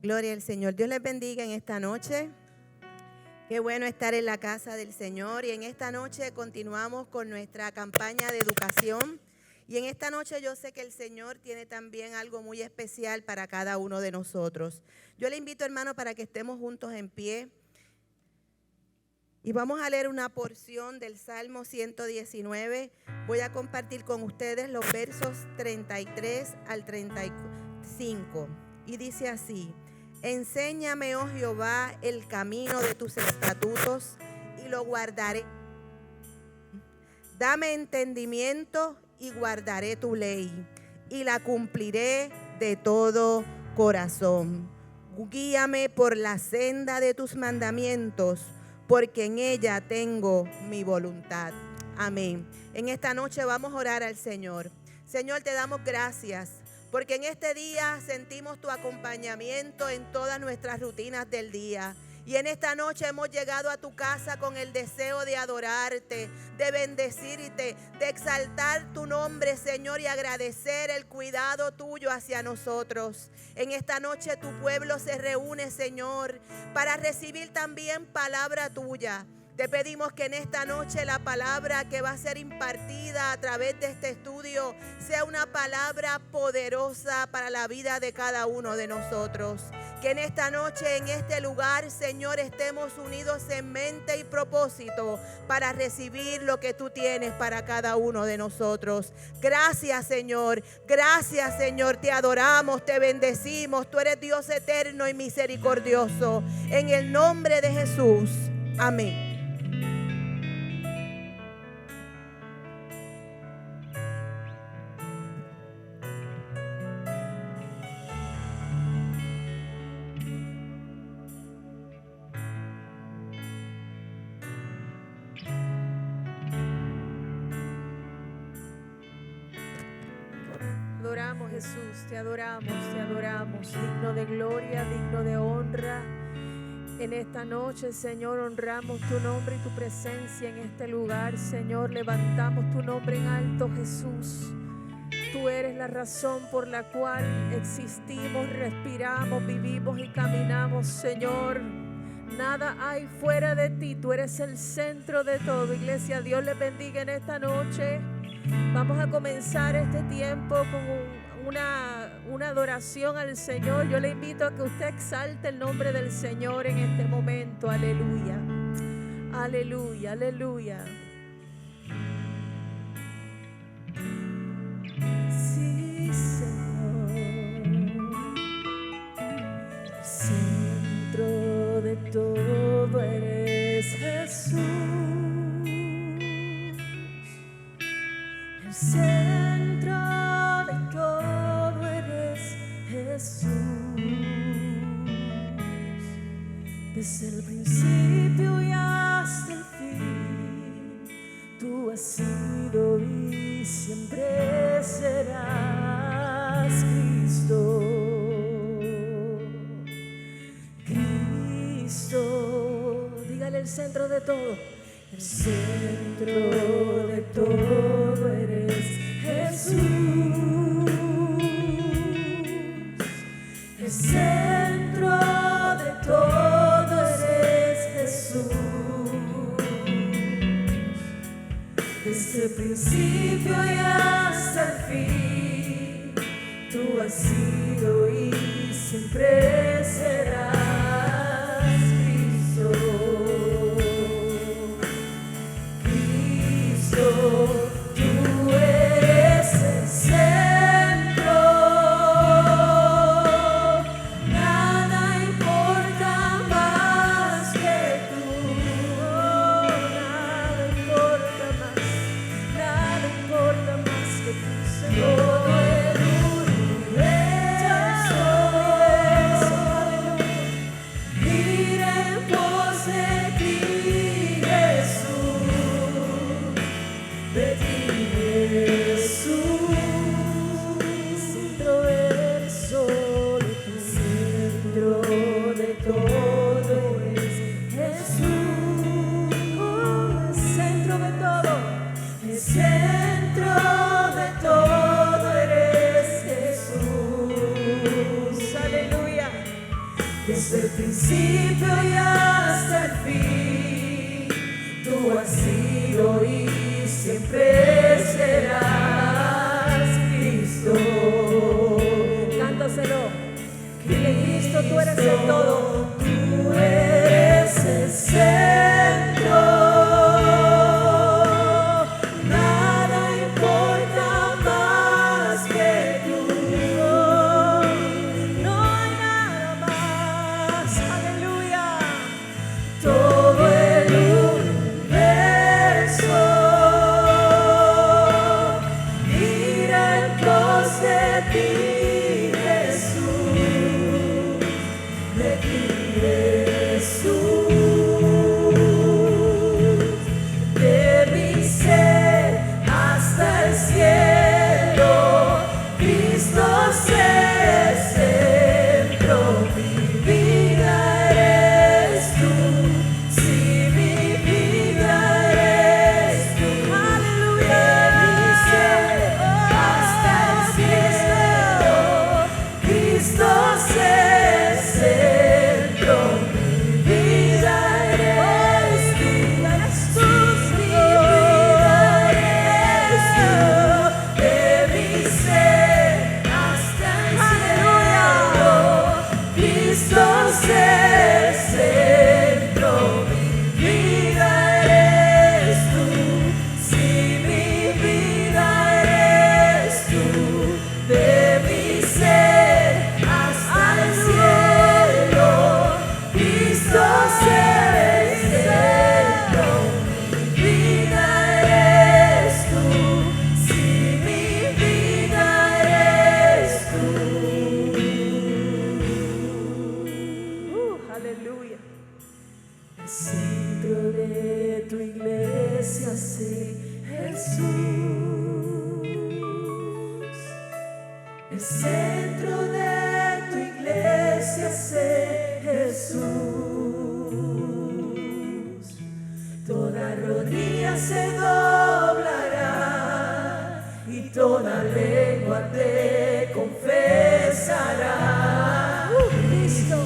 Gloria al Señor. Dios les bendiga en esta noche. Qué bueno estar en la casa del Señor. Y en esta noche continuamos con nuestra campaña de educación. Y en esta noche yo sé que el Señor tiene también algo muy especial para cada uno de nosotros. Yo le invito, hermano, para que estemos juntos en pie. Y vamos a leer una porción del Salmo 119. Voy a compartir con ustedes los versos 33 al 35. Y dice así: Enséñame, oh Jehová, el camino de tus estatutos y lo guardaré. Dame entendimiento y guardaré tu ley y la cumpliré de todo corazón. Guíame por la senda de tus mandamientos, porque en ella tengo mi voluntad. Amén. En esta noche vamos a orar al Señor. Señor, te damos gracias, porque en este día sentimos tu acompañamiento en todas nuestras rutinas del día. Y en esta noche hemos llegado a tu casa con el deseo de adorarte, de bendecirte, de exaltar tu nombre, Señor, y agradecer el cuidado tuyo hacia nosotros. En esta noche tu pueblo se reúne, Señor, para recibir también palabra tuya. Te pedimos que en esta noche la palabra que va a ser impartida a través de este estudio sea una palabra poderosa para la vida de cada uno de nosotros. Que en esta noche, en este lugar, Señor, estemos unidos en mente y propósito para recibir lo que tú tienes para cada uno de nosotros. Gracias, Señor. Gracias, Señor. Te adoramos, te bendecimos. Tú eres Dios eterno y misericordioso. En el nombre de Jesús. Amén. Adoramos, Jesús, te adoramos, digno de gloria, digno de honra. En esta noche, Señor, honramos tu nombre y tu presencia en este lugar, Señor. Levantamos tu nombre en alto, Jesús. Tú eres la razón por la cual existimos, respiramos, vivimos y caminamos, Señor. Nada hay fuera de ti, tú eres el centro de todo. Iglesia, Dios les bendiga en esta noche. Vamos a comenzar este tiempo con una adoración al Señor. Yo le invito a que usted exalte el nombre del Señor en este momento. Aleluya, aleluya, aleluya. Sí, Señor, centro de todo eres Jesús. Centro de todo eres Jesús. Desde el principio y hasta el fin, tú has sido y siempre serás Cristo. Cristo, dígale el centro de todo. El centro de todo eres Jesús. El centro de todo eres Jesús. Desde el principio y hasta el fin, tú has sido y siempre serás Cristo. Tú eres el centro, nada importa más que tú, nada importa más que tú, Señor. Todo el universo, gira en pos de ti, Jesús. De ti, Jesús, centro eres solo tú, centro de todo es Jesús. Oh, el centro de todo, el centro de todo eres Jesús. Aleluya. desde el principio y hasta el fin. Tú has sido y siempre serás Cristo. Cántaselo. Dile, Cristo, tú eres el todo. Tú eres el centro. Nada importa más que tú. No hay nada más. Aleluya. Todo el universo mira en pos de ti. El centro de tu iglesia sé Jesús. Toda rodilla se doblará y toda lengua te confesará. Cristo,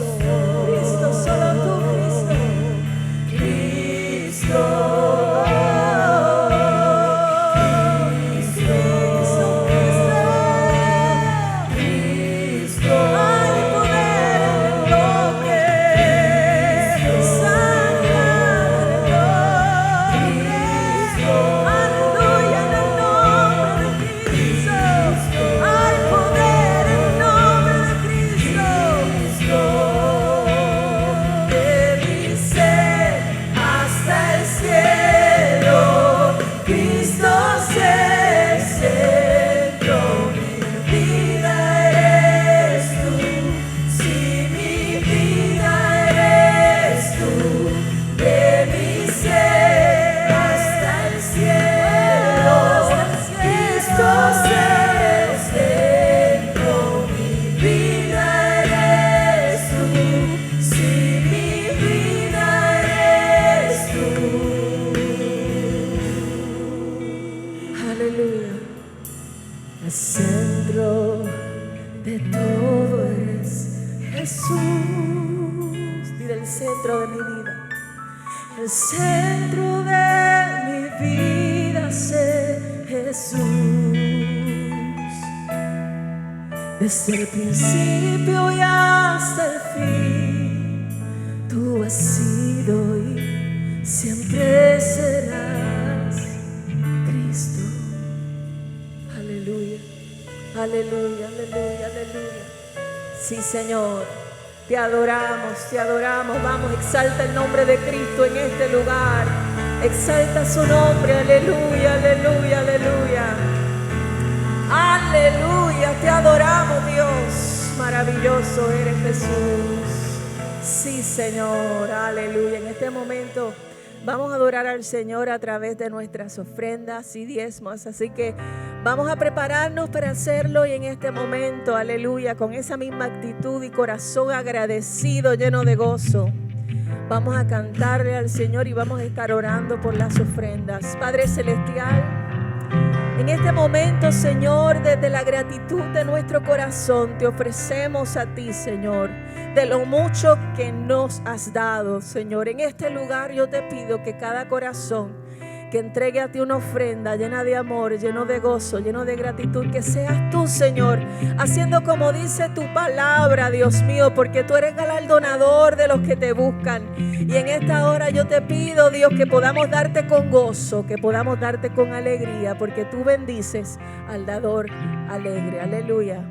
Cristo, solo tú, Cristo, Cristo. El centro de todo es Jesús. Dile, el centro de mi vida. El centro de mi vida es Jesús. Desde el principio y hasta el fin, tú has sido y siempre serás Cristo. Aleluya, aleluya, aleluya, aleluya. Sí, Señor, te adoramos. Vamos, exalta el nombre de Cristo en este lugar. Exalta su nombre, aleluya, aleluya, aleluya. Aleluya, te adoramos, Dios. Maravilloso eres, Jesús. Sí, Señor, aleluya. En este momento vamos a adorar al Señor a través de nuestras ofrendas y diezmos. Así que vamos a prepararnos para hacerlo y en este momento, aleluya, con esa misma actitud y corazón agradecido, lleno de gozo, vamos a cantarle al Señor y vamos a estar orando por las ofrendas. Padre Celestial, en este momento, Señor, desde la gratitud de nuestro corazón, te ofrecemos a ti, Señor, de lo mucho que nos has dado, Señor. En este lugar yo te pido que cada corazón que entregue a ti una ofrenda llena de amor, lleno de gozo, lleno de gratitud, que seas tú, Señor, haciendo como dice tu palabra, Dios mío, porque tú eres galardonador de los que te buscan. Y en esta hora yo te pido, Dios, que podamos darte con gozo, que podamos darte con alegría, porque tú bendices al dador alegre. Aleluya.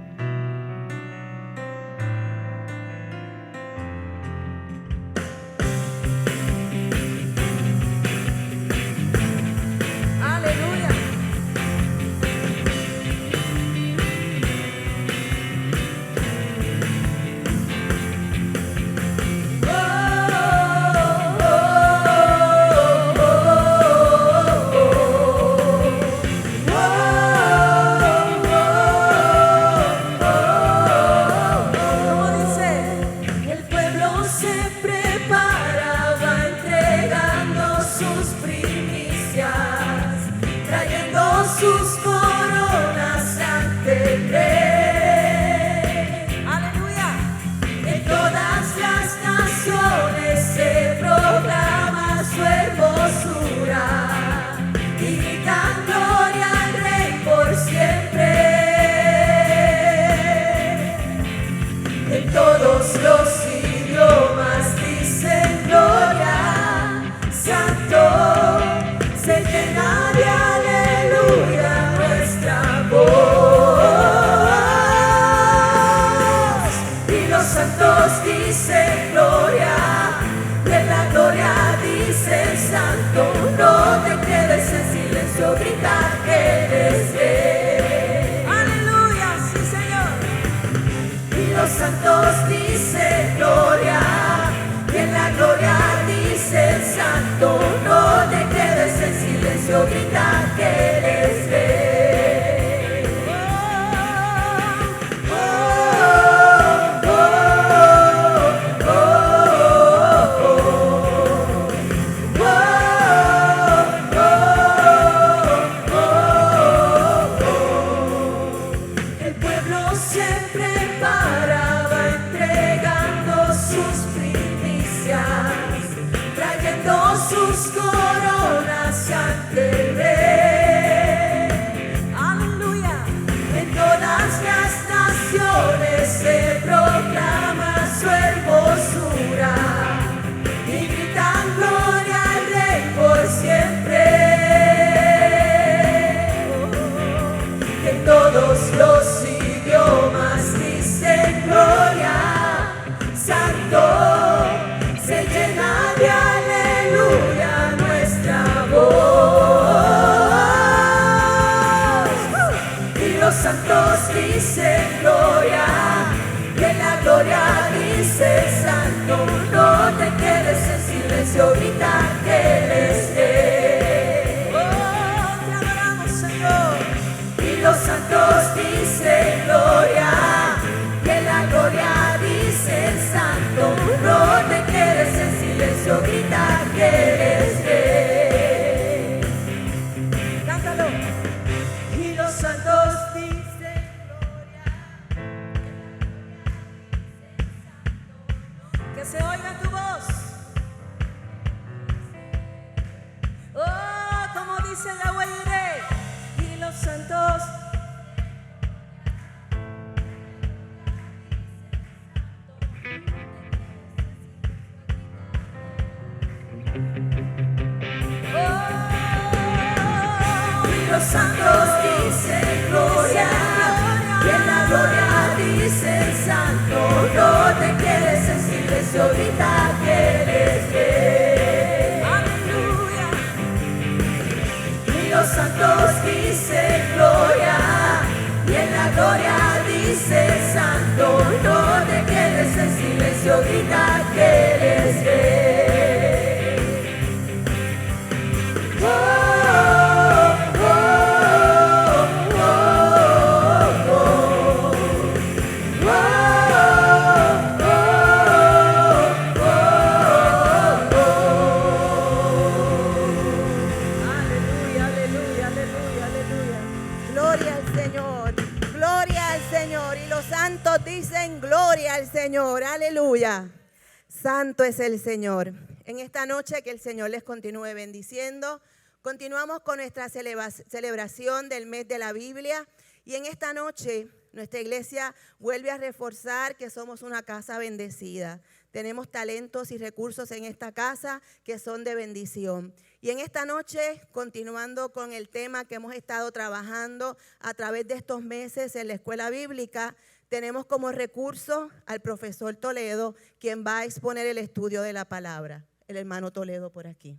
Santo es el Señor. En esta noche que el Señor les continúe bendiciendo. Continuamos con nuestra celebración del mes de la Biblia y en esta noche nuestra iglesia vuelve a reforzar que somos una casa bendecida. Tenemos talentos y recursos en esta casa que son de bendición. Y en esta noche, continuando con el tema que hemos estado trabajando a través de estos meses en la escuela bíblica, tenemos como recurso al profesor Toledo, quien va a exponer el estudio de la palabra. El hermano Toledo por aquí.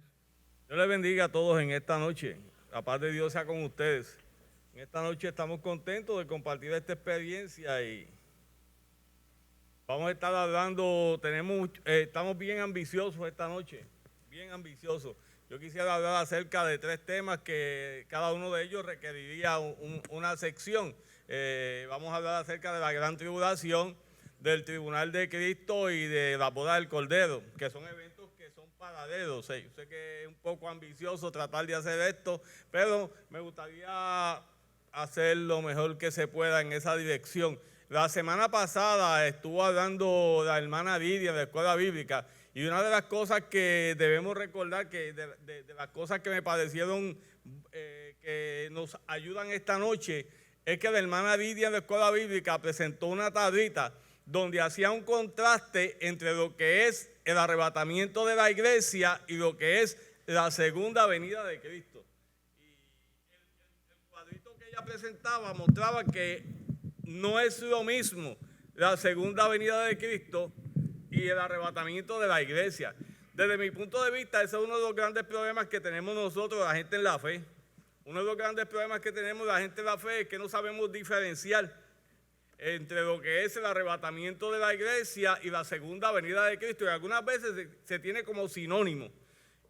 Dios les bendiga a todos en esta noche. La paz de Dios sea con ustedes. En esta noche estamos contentos de compartir esta experiencia y vamos a estar hablando, estamos bien ambiciosos esta noche, bien ambiciosos. Yo quisiera hablar acerca de 3 temas que cada uno de ellos requeriría una sección. Vamos a hablar acerca de la gran tribulación, del tribunal de Cristo y de la boda del Cordero, que son eventos que son paralelos. Yo sé que es un poco ambicioso tratar de hacer esto, pero me gustaría hacer lo mejor que se pueda en esa dirección. La semana pasada estuvo hablando la hermana Lidia de la escuela bíblica y una de las cosas que debemos recordar, que de las cosas que me parecieron que nos ayudan esta noche, es que la hermana Lidia de la escuela bíblica presentó una tablita donde hacía un contraste entre lo que es el arrebatamiento de la iglesia y lo que es la segunda venida de Cristo. Y el cuadrito que ella presentaba mostraba que no es lo mismo la segunda venida de Cristo y el arrebatamiento de la iglesia. Desde mi punto de vista, ese es uno de los grandes problemas que tenemos nosotros, la gente en la fe. Uno de los grandes problemas que tenemos la gente en la fe es que no sabemos diferenciar entre lo que es el arrebatamiento de la iglesia y la segunda venida de Cristo. Y algunas veces se tiene como sinónimo.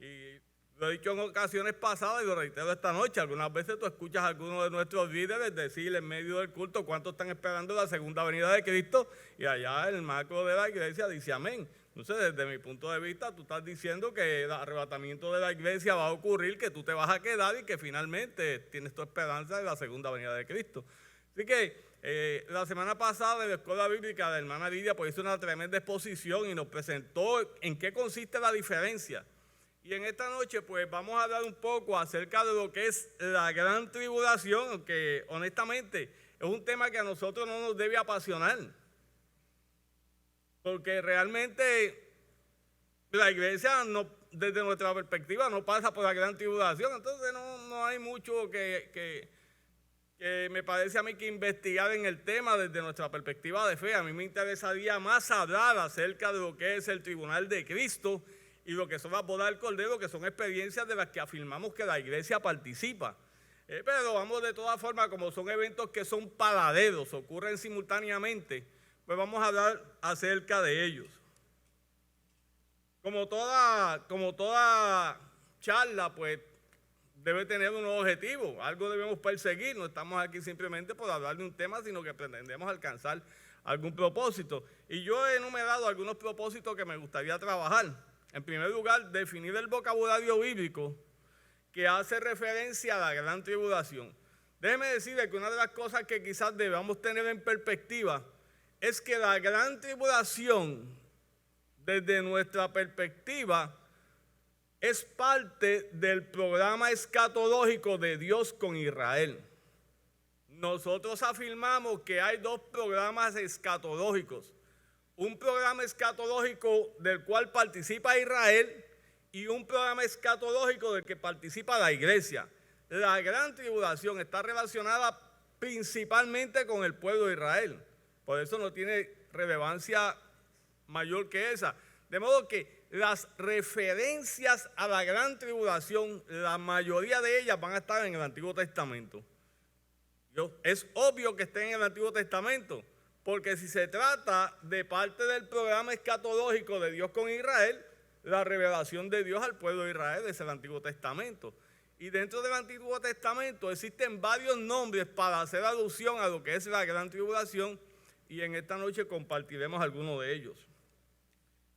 Y lo he dicho en ocasiones pasadas y lo reitero esta noche. Algunas veces tú escuchas a algunos de nuestros líderes decir en medio del culto cuántos están esperando la segunda venida de Cristo y allá el macro de la iglesia dice amén. Entonces, desde mi punto de vista, tú estás diciendo que el arrebatamiento de la iglesia va a ocurrir, que tú te vas a quedar y que finalmente tienes tu esperanza de la segunda venida de Cristo. Así que la semana pasada en la escuela bíblica la hermana Lidia pues hizo una tremenda exposición y nos presentó en qué consiste la diferencia. Y en esta noche pues vamos a hablar un poco acerca de lo que es la gran tribulación, que honestamente es un tema que a nosotros no nos debe apasionar. Porque realmente la iglesia desde nuestra perspectiva no pasa por la gran tribulación, entonces no hay mucho que me parece a mí que investigar en el tema desde nuestra perspectiva de fe. A mí me interesaría más hablar acerca de lo que es el tribunal de Cristo y lo que son las bodas del Cordero, que son experiencias de las que afirmamos que la iglesia participa. Pero vamos de todas formas, como son eventos que son paralelos, ocurren simultáneamente, pues vamos a hablar acerca de ellos. Como toda charla, pues debe tener un objetivo, algo debemos perseguir, no estamos aquí simplemente por hablar de un tema, sino que pretendemos alcanzar algún propósito. Y yo he enumerado algunos propósitos que me gustaría trabajar. En primer lugar, definir el vocabulario bíblico que hace referencia a la gran tribulación. Déjeme decirle que una de las cosas que quizás debamos tener en perspectiva es que la gran tribulación, desde nuestra perspectiva, es parte del programa escatológico de Dios con Israel. Nosotros afirmamos que hay 2 programas escatológicos. Un programa escatológico del cual participa Israel y un programa escatológico del que participa la iglesia. La gran tribulación está relacionada principalmente con el pueblo de Israel. Por eso no tiene relevancia mayor que esa. De modo que las referencias a la gran tribulación, la mayoría de ellas van a estar en el Antiguo Testamento. Es obvio que estén en el Antiguo Testamento, porque si se trata de parte del programa escatológico de Dios con Israel, la revelación de Dios al pueblo de Israel es el Antiguo Testamento. Y dentro del Antiguo Testamento existen varios nombres para hacer alusión a lo que es la gran tribulación, y en esta noche compartiremos algunos de ellos.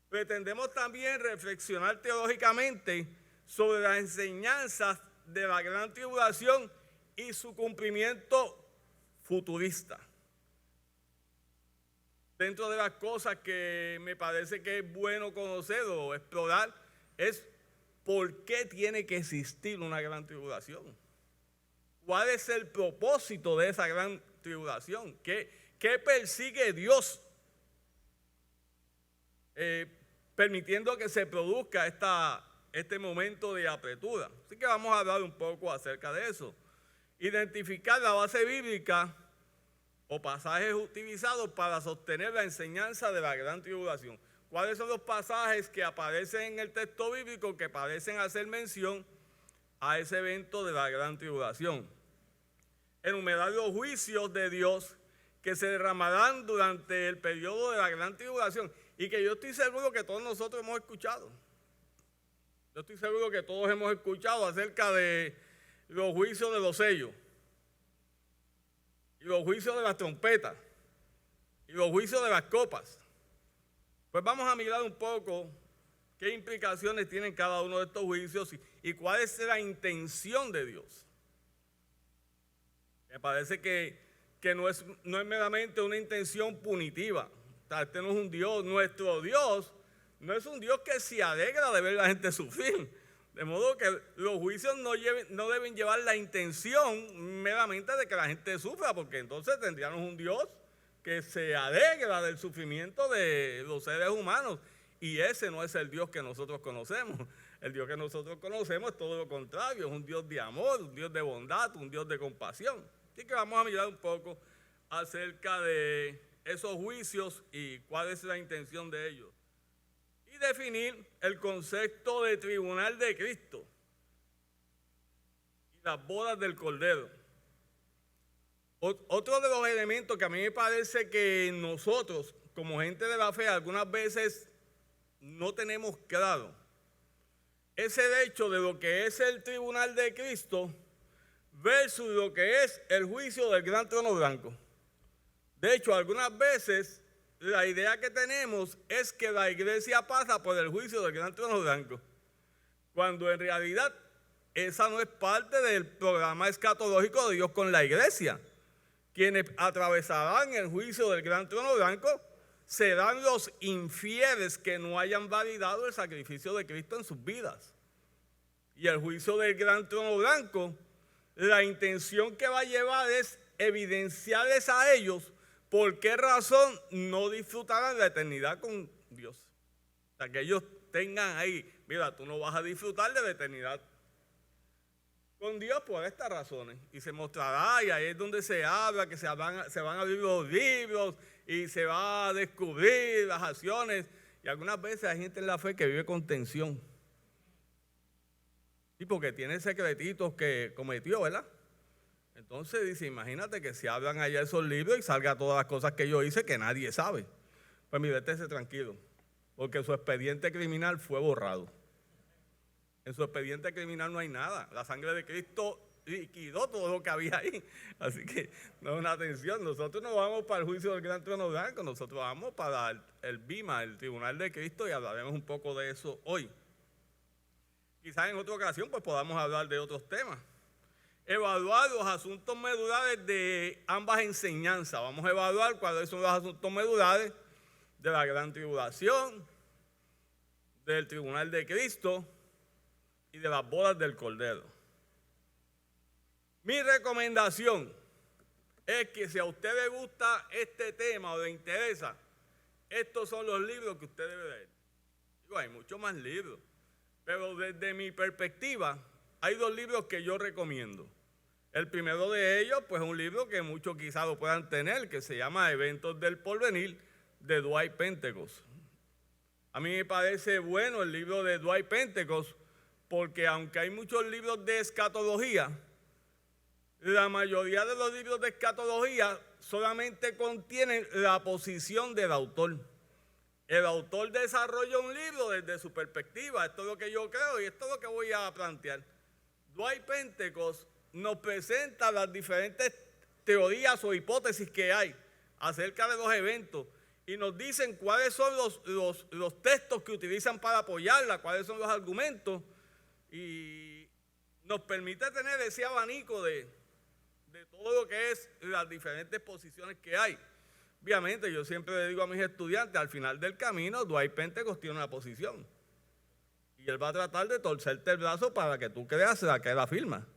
Pretendemos también reflexionar teológicamente sobre las enseñanzas de la gran tribulación y su cumplimiento futurista. dentro de las cosas que me parece que es bueno conocer o explorar, es por qué tiene que existir una gran tribulación. ¿Cuál es el propósito de esa gran tribulación? ¿Qué persigue Dios permitiendo que se produzca este momento de apretura? Así que vamos a hablar un poco acerca de eso. Identificar la base bíblica o pasajes utilizados para sostener la enseñanza de la gran tribulación. ¿Cuáles son los pasajes que aparecen en el texto bíblico que parecen hacer mención a ese evento de la gran tribulación? Enumerar los juicios de Dios que se derramarán durante el periodo de la gran tribulación y que yo estoy seguro que todos nosotros hemos escuchado. Yo estoy seguro que todos hemos escuchado acerca de los juicios de los sellos, y los juicios de las trompetas, y los juicios de las copas. Pues vamos a mirar un poco qué implicaciones tienen cada uno de estos juicios y cuál es la intención de Dios. Me parece que no es meramente una intención punitiva. O sea, este no es un Dios, nuestro Dios no es un Dios que se alegra de ver a la gente sufrir. De modo que los juicios no deben llevar la intención meramente de que la gente sufra, porque entonces tendríamos un Dios que se alegra del sufrimiento de los seres humanos. Y ese no es el Dios que nosotros conocemos. El Dios que nosotros conocemos es todo lo contrario, es un Dios de amor, un Dios de bondad, un Dios de compasión. Así que vamos a mirar un poco acerca de esos juicios y cuál es la intención de ellos. Y definir el concepto de tribunal de Cristo y las bodas del Cordero. Otro de los elementos que a mí me parece que nosotros, como gente de la fe, algunas veces no tenemos claro, es el hecho de lo que es el tribunal de Cristo versus lo que es el juicio del gran trono blanco. De hecho, algunas veces la idea que tenemos es que la iglesia pasa por el juicio del gran trono blanco, cuando en realidad esa no es parte del programa escatológico de Dios con la iglesia. Quienes atravesarán el juicio del gran trono blanco serán los infieles que no hayan validado el sacrificio de Cristo en sus vidas. Y el juicio del gran trono blanco, la intención que va a llevar es evidenciarles a ellos por qué razón no disfrutarán la eternidad con Dios. O sea, que ellos tengan ahí, mira, tú no vas a disfrutar de la eternidad con Dios por estas razones. Y se mostrará, y ahí es donde se habla, que se van a abrir los libros y se va a descubrir las acciones. Y algunas veces hay gente en la fe que vive con tensión. Y porque tiene secretitos que cometió, ¿verdad? Entonces dice, imagínate que se hablan allá esos libros y salga todas las cosas que yo hice que nadie sabe. Pues mire, estése tranquilo, porque su expediente criminal fue borrado. En su expediente criminal no hay nada. La sangre de Cristo liquidó todo lo que había ahí. Así que no es una atención. Nosotros no vamos para el juicio del gran trono blanco, nosotros vamos para el BIMA, el Tribunal de Cristo, y hablaremos un poco de eso hoy. Quizás en otra ocasión pues podamos hablar de otros temas. Evaluar los asuntos medulares de ambas enseñanzas. Vamos a evaluar cuáles son los asuntos medulares de la gran tribulación, del Tribunal de Cristo y de las bodas del Cordero. Mi recomendación es que si a usted le gusta este tema o le interesa, estos son los libros que usted debe leer. Digo, hay muchos más libros, pero desde mi perspectiva hay dos libros que yo recomiendo. El primero de ellos, pues es un libro que muchos quizás lo puedan tener, que se llama Eventos del Porvenir, de Dwight Pentecost. A mí me parece bueno el libro de Dwight Pentecost, porque aunque hay muchos libros de escatología, la mayoría de los libros de escatología solamente contienen la posición del autor. El autor desarrolla un libro desde su perspectiva, esto es lo que yo creo y esto es lo que voy a plantear. Dwight Pentecost nos presenta las diferentes teorías o hipótesis que hay acerca de los eventos y nos dicen cuáles son los textos que utilizan para apoyarla, cuáles son los argumentos, y nos permite tener ese abanico de todo lo que es las diferentes posiciones que hay. Obviamente, yo siempre le digo a mis estudiantes, al final del camino, Dwight Pentecost tiene una posición. Y él va a tratar de torcerte el brazo para que tú creas la que la firma.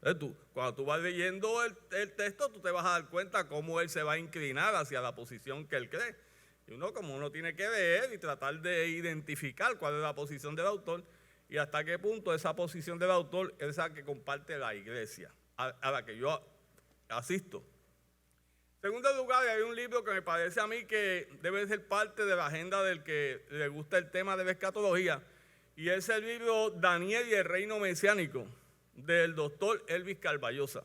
Entonces, cuando tú vas leyendo el texto, tú te vas a dar cuenta cómo él se va a inclinar hacia la posición que él cree. Y uno tiene que leer y tratar de identificar cuál es la posición del autor y hasta qué punto esa posición del autor es la que comparte la iglesia a la que yo asisto. En segundo lugar, hay un libro que me parece a mí que debe ser parte de la agenda del que le gusta el tema de la escatología, y es el libro Daniel y el reino mesiánico, del doctor Elvis Carballosa.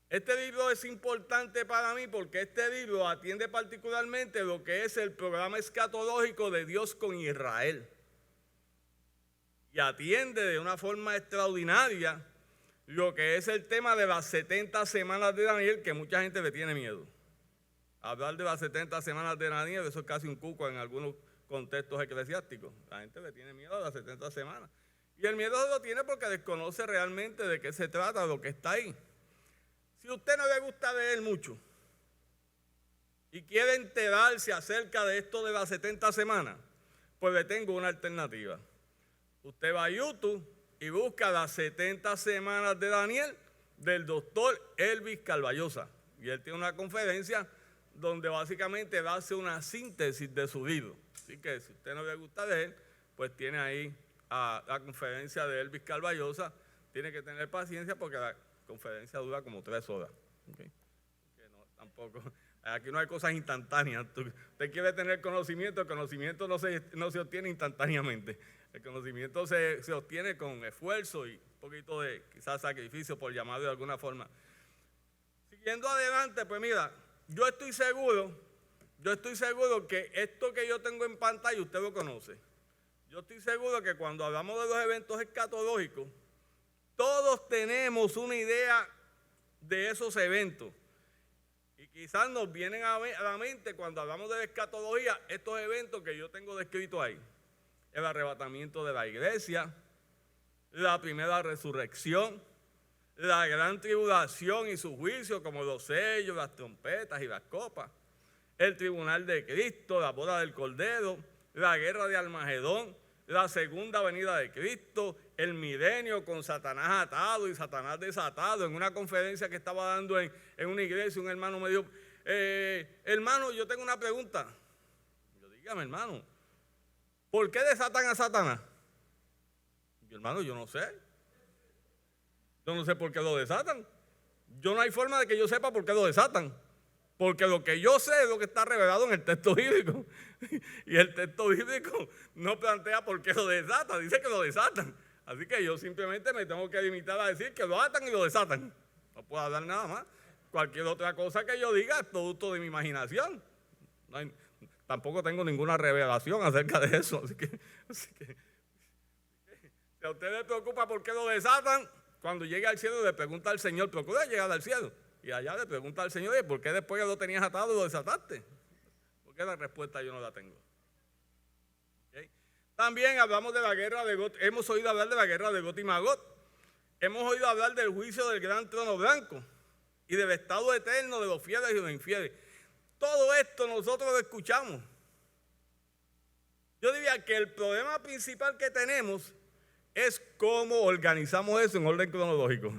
Este libro es importante para mí porque este libro atiende particularmente lo que es el programa escatológico de Dios con Israel. Y atiende de una forma extraordinaria lo que es el tema de las 70 semanas de Daniel, que mucha gente le tiene miedo. Hablar de las 70 semanas de Daniel, eso es casi un cuco en algunos contextos eclesiásticos. La gente le tiene miedo a las 70 semanas. Y el miedo lo tiene porque desconoce realmente de qué se trata, lo que está ahí. Si a usted no le gusta leer mucho y quiere enterarse acerca de esto de las 70 semanas, pues le tengo una alternativa. Usted va a YouTube y busca las 70 semanas de Daniel del doctor Elvis Carballosa. Y él tiene una conferencia donde básicamente hace una síntesis de su libro. Así que si a usted no le gusta leer, pues tiene ahí a la conferencia de Elvis Carballosa. Tiene que tener paciencia porque la conferencia dura como 3 horas. Okay. Que no, tampoco. Aquí no hay cosas instantáneas. Usted quiere tener conocimiento, el conocimiento no se obtiene instantáneamente. El conocimiento se obtiene con esfuerzo y un poquito de quizás sacrificio, por llamarlo de alguna forma. Siguiendo adelante, pues mira, yo estoy seguro que esto que yo tengo en pantalla usted lo conoce. Yo estoy seguro que cuando hablamos de los eventos escatológicos, todos tenemos una idea de esos eventos. Y quizás nos vienen a la mente cuando hablamos de la escatología estos eventos que yo tengo descritos ahí. El arrebatamiento de la iglesia, la primera resurrección, la gran tribulación y su juicio, como los sellos, las trompetas y las copas, el tribunal de Cristo, la boda del Cordero, la guerra de Armagedón, la segunda venida de Cristo, el milenio con Satanás atado y Satanás desatado. En una conferencia que estaba dando en una iglesia, un hermano me dijo, hermano, yo tengo una pregunta. Yo, dígame, hermano, ¿por qué desatan a Satanás? Yo, hermano, yo no sé. Yo no sé por qué lo desatan. Yo no hay forma de que yo sepa por qué lo desatan. Porque lo que yo sé es lo que está revelado en el texto bíblico. Y el texto bíblico no plantea por qué lo desatan, dice que lo desatan. Así que yo simplemente me tengo que limitar a decir que lo atan y lo desatan. No puedo hablar nada más. Cualquier otra cosa que yo diga es producto de mi imaginación. Tampoco tengo ninguna revelación acerca de eso. Así que si a usted le preocupa por qué lo desatan, cuando llegue al cielo le pregunta al Señor, procura llegar al cielo. Y allá le pregunta al Señor, ¿por qué después que lo tenías atado lo desataste? Porque la respuesta yo no la tengo. ¿Okay? También hablamos de la guerra de Got. Hemos oído hablar de la guerra de Got y Magot. Hemos oído hablar del juicio del gran trono blanco y del estado eterno de los fieles y los infieles. Todo esto nosotros lo escuchamos. Yo diría que el problema principal que tenemos es cómo organizamos eso en orden cronológico.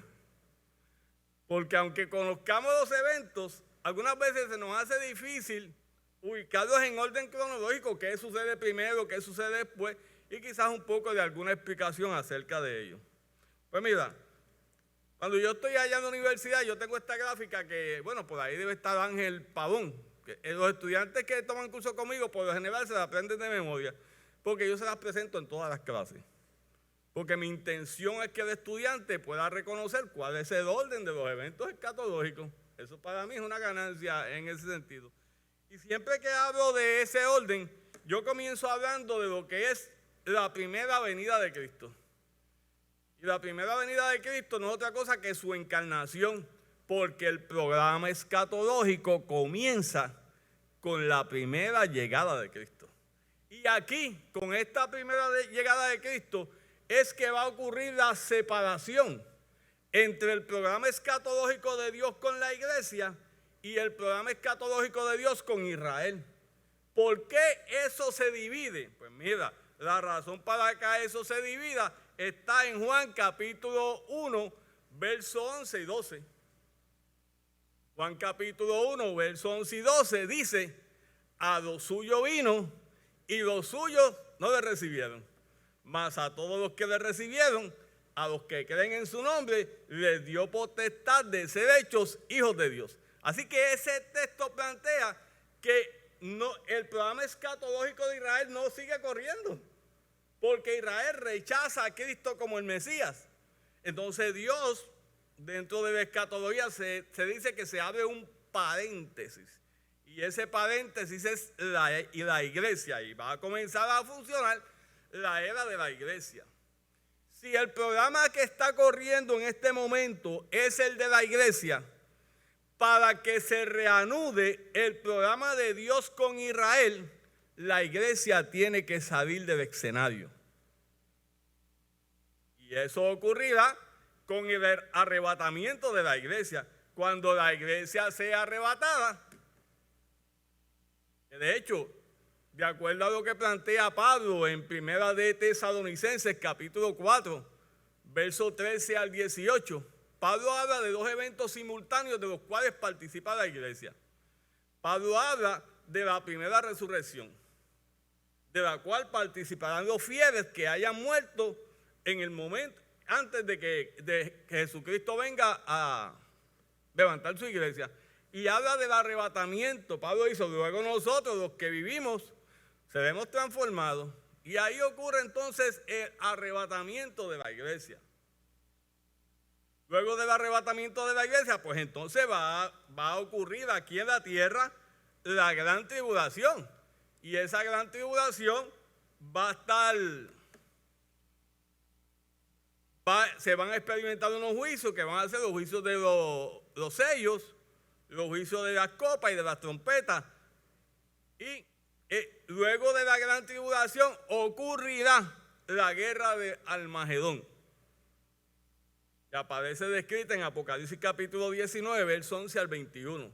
Porque aunque conozcamos los eventos, algunas veces se nos hace difícil ubicarlos en orden cronológico, qué sucede primero, qué sucede después, y quizás un poco de alguna explicación acerca de ello. Pues mira, cuando yo estoy allá en la universidad, yo tengo esta gráfica que, bueno, por ahí debe estar Ángel Pavón. Que los estudiantes que toman curso conmigo, por lo general, se la aprenden de memoria, porque yo se las presento en todas las clases. Porque mi intención es que el estudiante pueda reconocer cuál es el orden de los eventos escatológicos. Eso para mí es una ganancia en ese sentido. Y siempre que hablo de ese orden, yo comienzo hablando de lo que es la primera venida de Cristo. Y la primera venida de Cristo no es otra cosa que su encarnación, porque el programa escatológico comienza con la primera llegada de Cristo. Y aquí, con esta primera llegada de Cristo, es que va a ocurrir la separación entre el programa escatológico de Dios con la iglesia y el programa escatológico de Dios con Israel. ¿Por qué eso se divide? Pues mira, la razón para que eso se divida está en Juan capítulo 1, versos 11 y 12. Juan capítulo 1, versos 11 y 12 dice: a los suyos vino y los suyos no le recibieron, mas a todos los que le recibieron, a los que creen en su nombre, les dio potestad de ser hechos hijos de Dios. Así que ese texto plantea que el programa escatológico de Israel no sigue corriendo, porque Israel rechaza a Cristo como el Mesías. Entonces Dios, dentro de la escatología, se dice que se abre un paréntesis, y ese paréntesis es la iglesia, y va a comenzar a funcionar la era de la iglesia. Si el programa que está corriendo en este momento es el de la iglesia, para que se reanude el programa de Dios con Israel, la iglesia tiene que salir del escenario. Y eso ocurrirá con el arrebatamiento de la iglesia. Cuando la iglesia sea arrebatada, de hecho, de acuerdo a lo que plantea Pablo en Primera de Tesalonicenses, capítulo 4, versos 13 al 18, Pablo habla de dos eventos simultáneos de los cuales participa la iglesia. Pablo habla de la primera resurrección, de la cual participarán los fieles que hayan muerto en el momento antes de que Jesucristo venga a levantar su iglesia. Y habla del arrebatamiento. Pablo dice: luego nosotros, los que vivimos, seremos transformados. Y ahí ocurre entonces el arrebatamiento de la iglesia. Luego del arrebatamiento de la iglesia, pues entonces va a ocurrir aquí en la tierra la gran tribulación. Y esa gran tribulación va a estar, se van a experimentar unos juicios que van a ser los juicios de los sellos, los juicios de las copas y de las trompetas. Y luego de la gran tribulación ocurrirá la guerra de Armagedón, que aparece descrita en Apocalipsis capítulo 19, versos 11 al 21.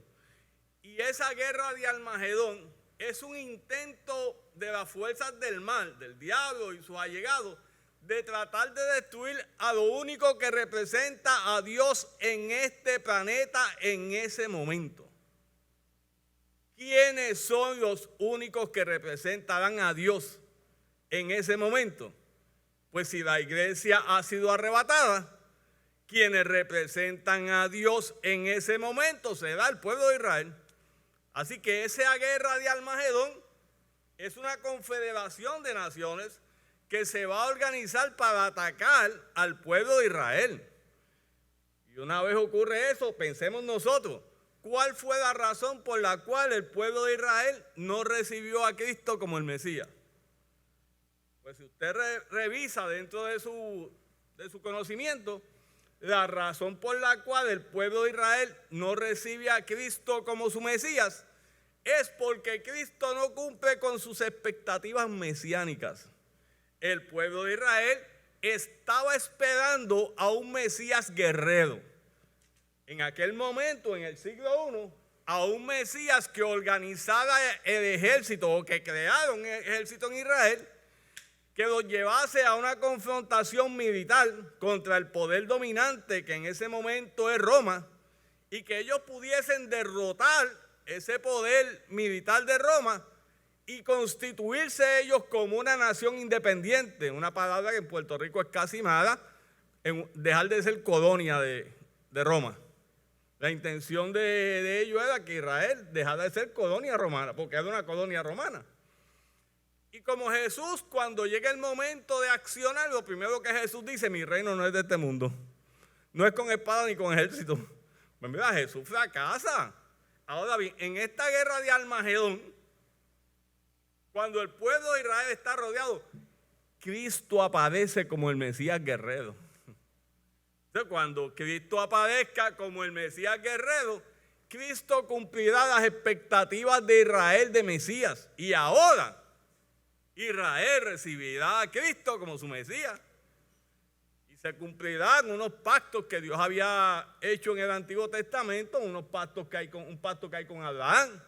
Y esa guerra de Armagedón es un intento de las fuerzas del mal, del diablo y sus allegados, de tratar de destruir a lo único que representa a Dios en este planeta en ese momento. ¿Quiénes son los únicos que representarán a Dios en ese momento? Pues si la iglesia ha sido arrebatada, quienes representan a Dios en ese momento será el pueblo de Israel. Así que esa guerra de Armagedón es una confederación de naciones que se va a organizar para atacar al pueblo de Israel. Y una vez ocurre eso, pensemos nosotros, ¿cuál fue la razón por la cual el pueblo de Israel no recibió a Cristo como el Mesías? Pues si usted revisa dentro de su conocimiento, la razón por la cual el pueblo de Israel no recibe a Cristo como su Mesías es porque Cristo no cumple con sus expectativas mesiánicas. El pueblo de Israel estaba esperando a un Mesías guerrero. En aquel momento, en el siglo I, a un Mesías que organizara el ejército o que creara un ejército en Israel, que los llevase a una confrontación militar contra el poder dominante que en ese momento es Roma, y que ellos pudiesen derrotar ese poder militar de Roma y constituirse ellos como una nación independiente, una palabra que en Puerto Rico es casi mala, en dejar de ser colonia de Roma. La intención de ellos era que Israel dejara de ser colonia romana, porque era una colonia romana. Y como Jesús, cuando llega el momento de accionar, lo primero que Jesús dice: mi reino no es de este mundo, no es con espada ni con ejército. Pues mira, Jesús fracasa. Ahora bien, en esta guerra de Armagedón, cuando el pueblo de Israel está rodeado, Cristo aparece como el Mesías guerrero. Entonces, cuando Cristo aparezca como el Mesías guerrero, Cristo cumplirá las expectativas de Israel de Mesías. Y ahora Israel recibirá a Cristo como su Mesías. Y se cumplirán unos pactos que Dios había hecho en el Antiguo Testamento, un pacto que hay con Abraham,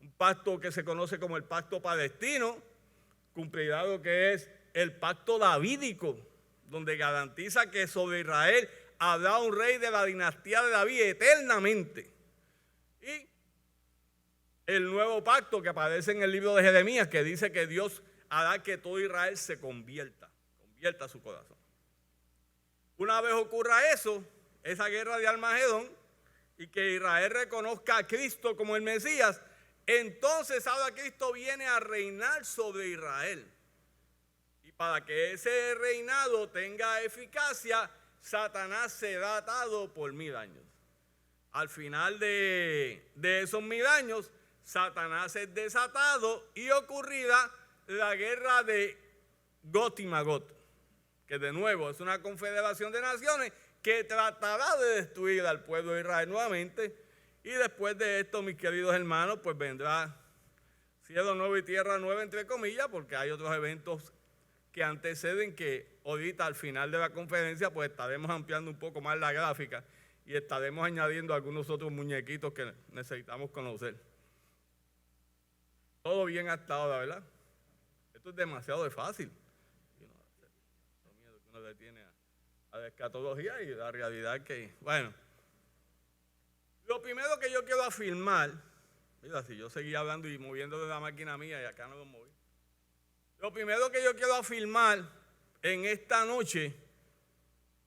un pacto que se conoce como el pacto palestino, cumplirá lo que es el pacto davídico, donde garantiza que sobre Israel habrá un rey de la dinastía de David eternamente. Y el nuevo pacto que aparece en el libro de Jeremías, que dice que Dios hará que todo Israel se convierta su corazón. Una vez ocurra eso, esa guerra de Armagedón, y que Israel reconozca a Cristo como el Mesías, entonces ahora Cristo viene a reinar sobre Israel. Y para que ese reinado tenga eficacia, Satanás será atado por 1000 años. Al final de esos 1000 años, Satanás es desatado y ocurrirá la guerra de Gog y Magog, que de nuevo es una confederación de naciones que tratará de destruir al pueblo de Israel nuevamente. Y después de esto, mis queridos hermanos, pues vendrá cielo nuevo y tierra nueva, entre comillas, porque hay otros eventos que anteceden, que ahorita al final de la conferencia pues estaremos ampliando un poco más la gráfica y estaremos añadiendo algunos otros muñequitos que necesitamos conocer. Todo bien hasta ahora, ¿verdad? Esto es demasiado fácil. Uno le tiene a la escatología y la realidad que, bueno, lo primero que yo quiero afirmar, mira, si yo seguía hablando y moviendo de la máquina mía y acá no lo moví. Lo primero que yo quiero afirmar en esta noche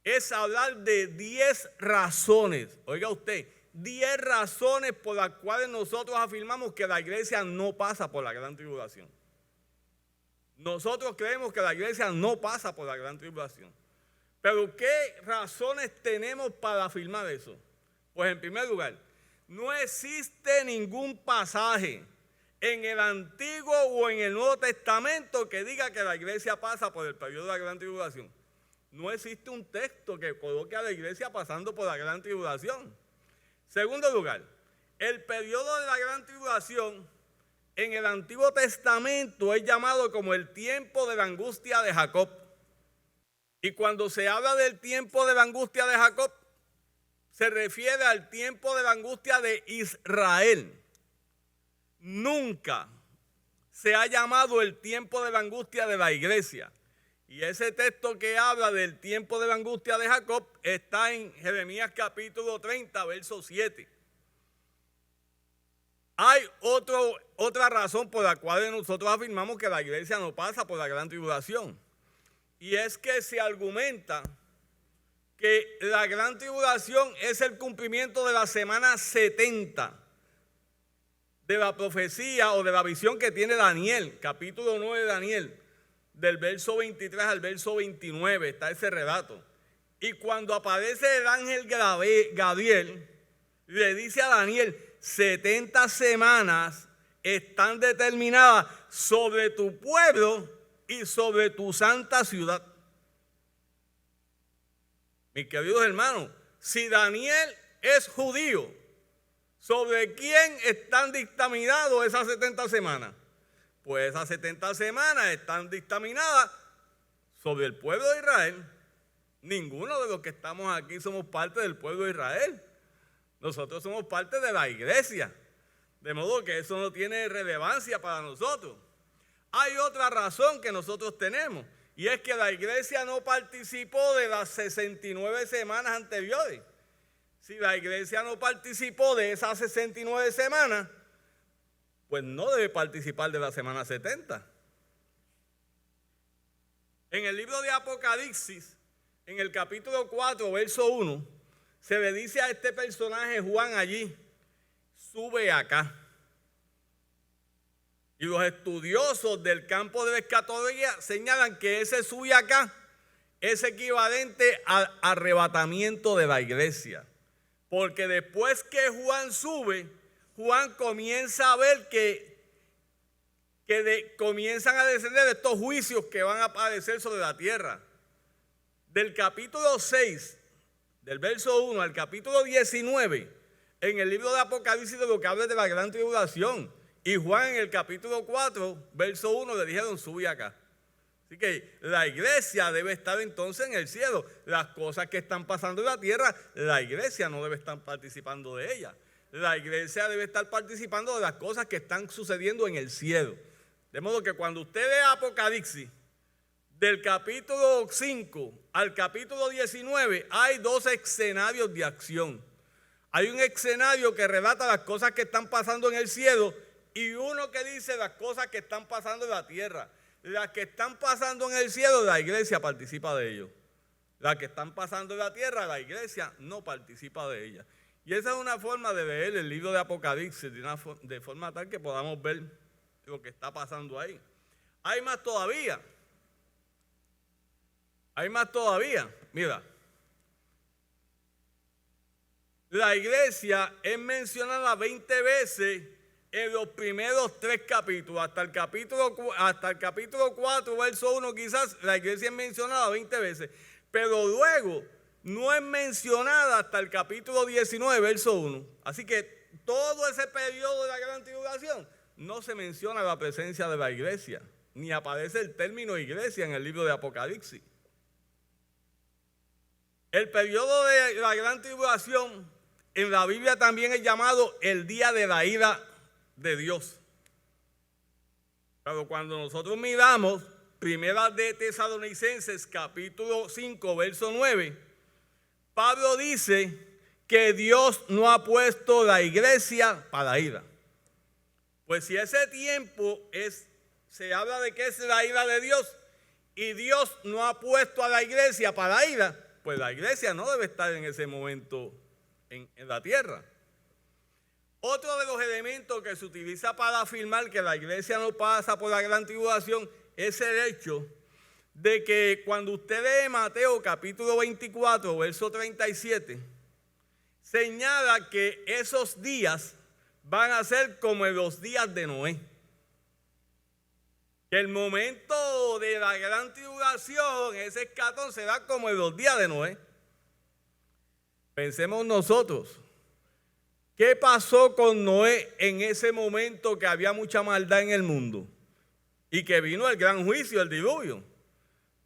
es hablar de 10 razones, oiga usted, 10 razones por las cuales nosotros afirmamos que la iglesia no pasa por la gran tribulación. Nosotros creemos que la iglesia no pasa por la gran tribulación. Pero ¿qué razones tenemos para afirmar eso? Pues en primer lugar, no existe ningún pasaje en el Antiguo o en el Nuevo Testamento que diga que la iglesia pasa por el periodo de la gran tribulación. No existe un texto que coloque a la iglesia pasando por la gran tribulación. Segundo lugar, el periodo de la gran tribulación en el Antiguo Testamento es llamado como el tiempo de la angustia de Jacob. Y cuando se habla del tiempo de la angustia de Jacob, se refiere al tiempo de la angustia de Israel. Nunca se ha llamado el tiempo de la angustia de la iglesia. Y ese texto que habla del tiempo de la angustia de Jacob está en Jeremías capítulo 30, verso 7. Hay otra razón por la cual nosotros afirmamos que la iglesia no pasa por la gran tribulación. Y es que se argumenta que la gran tribulación es el cumplimiento de la semana 70 de la profecía o de la visión que tiene Daniel, capítulo 9 de Daniel, del verso 23 al verso 29, está ese relato. Y cuando aparece el ángel Gabriel, le dice a Daniel, 70 semanas están determinadas sobre tu pueblo y sobre tu santa ciudad. Mis queridos hermanos, si Daniel es judío, ¿sobre quién están dictaminadas esas 70 semanas? Pues esas 70 semanas están dictaminadas sobre el pueblo de Israel. Ninguno de los que estamos aquí somos parte del pueblo de Israel. Nosotros somos parte de la iglesia. De modo que eso no tiene relevancia para nosotros. Hay otra razón que nosotros tenemos, y es que la iglesia no participó de las 69 semanas anteriores. Si la iglesia no participó de esas 69 semanas, pues no debe participar de la semana 70. En el libro de Apocalipsis, en el capítulo 4, verso 1, se le dice a este personaje Juan allí, sube acá. Y los estudiosos del campo de la escatología señalan que ese sube acá es equivalente al arrebatamiento de la iglesia. Porque después que Juan sube, Juan comienza a ver que comienzan a descender estos juicios que van a aparecer sobre la tierra. Del capítulo 6, del verso 1 al capítulo 19, en el libro de Apocalipsis de lo que habla de la gran tribulación. Y Juan en el capítulo 4, verso 1, le dijeron, sube acá. Así que la iglesia debe estar entonces en el cielo. Las cosas que están pasando en la tierra, la iglesia no debe estar participando de ellas. La iglesia debe estar participando de las cosas que están sucediendo en el cielo. De modo que cuando usted lee Apocalipsis, del capítulo 5 al capítulo 19, hay dos escenarios de acción. Hay un escenario que relata las cosas que están pasando en el cielo y uno que dice las cosas que están pasando en la tierra. Las que están pasando en el cielo, la iglesia participa de ellos. Las que están pasando en la tierra, la iglesia no participa de ellas. Y esa es una forma de leer el libro de Apocalipsis, de forma tal que podamos ver lo que está pasando ahí. Hay más todavía. Hay más todavía. Mira. La iglesia es mencionada 20 veces en los primeros 3 capítulos. Hasta el capítulo 4, verso 1, quizás la iglesia es mencionada 20 veces. Pero luego no es mencionada hasta el capítulo 19, verso 1. Así que todo ese periodo de la gran tribulación no se menciona la presencia de la iglesia, ni aparece el término iglesia en el libro de Apocalipsis. El periodo de la gran tribulación en la Biblia también es llamado el día de la ira de Dios. Pero cuando nosotros miramos Primera de Tesalonicenses capítulo 5 verso 9, Pablo dice que Dios no ha puesto la iglesia para ira. Pues si ese tiempo se habla de que es la ira de Dios y Dios no ha puesto a la iglesia para ira, pues la iglesia no debe estar en ese momento en la tierra. Otro de los elementos que se utiliza para afirmar que la iglesia no pasa por la gran tribulación es el hecho de que cuando usted lee Mateo capítulo 24, verso 37, señala que esos días van a ser como en los días de Noé. Que el momento de la gran tribulación, ese escatón, será como en los días de Noé. Pensemos nosotros, ¿qué pasó con Noé en ese momento que había mucha maldad en el mundo? Y que vino el gran juicio, el diluvio.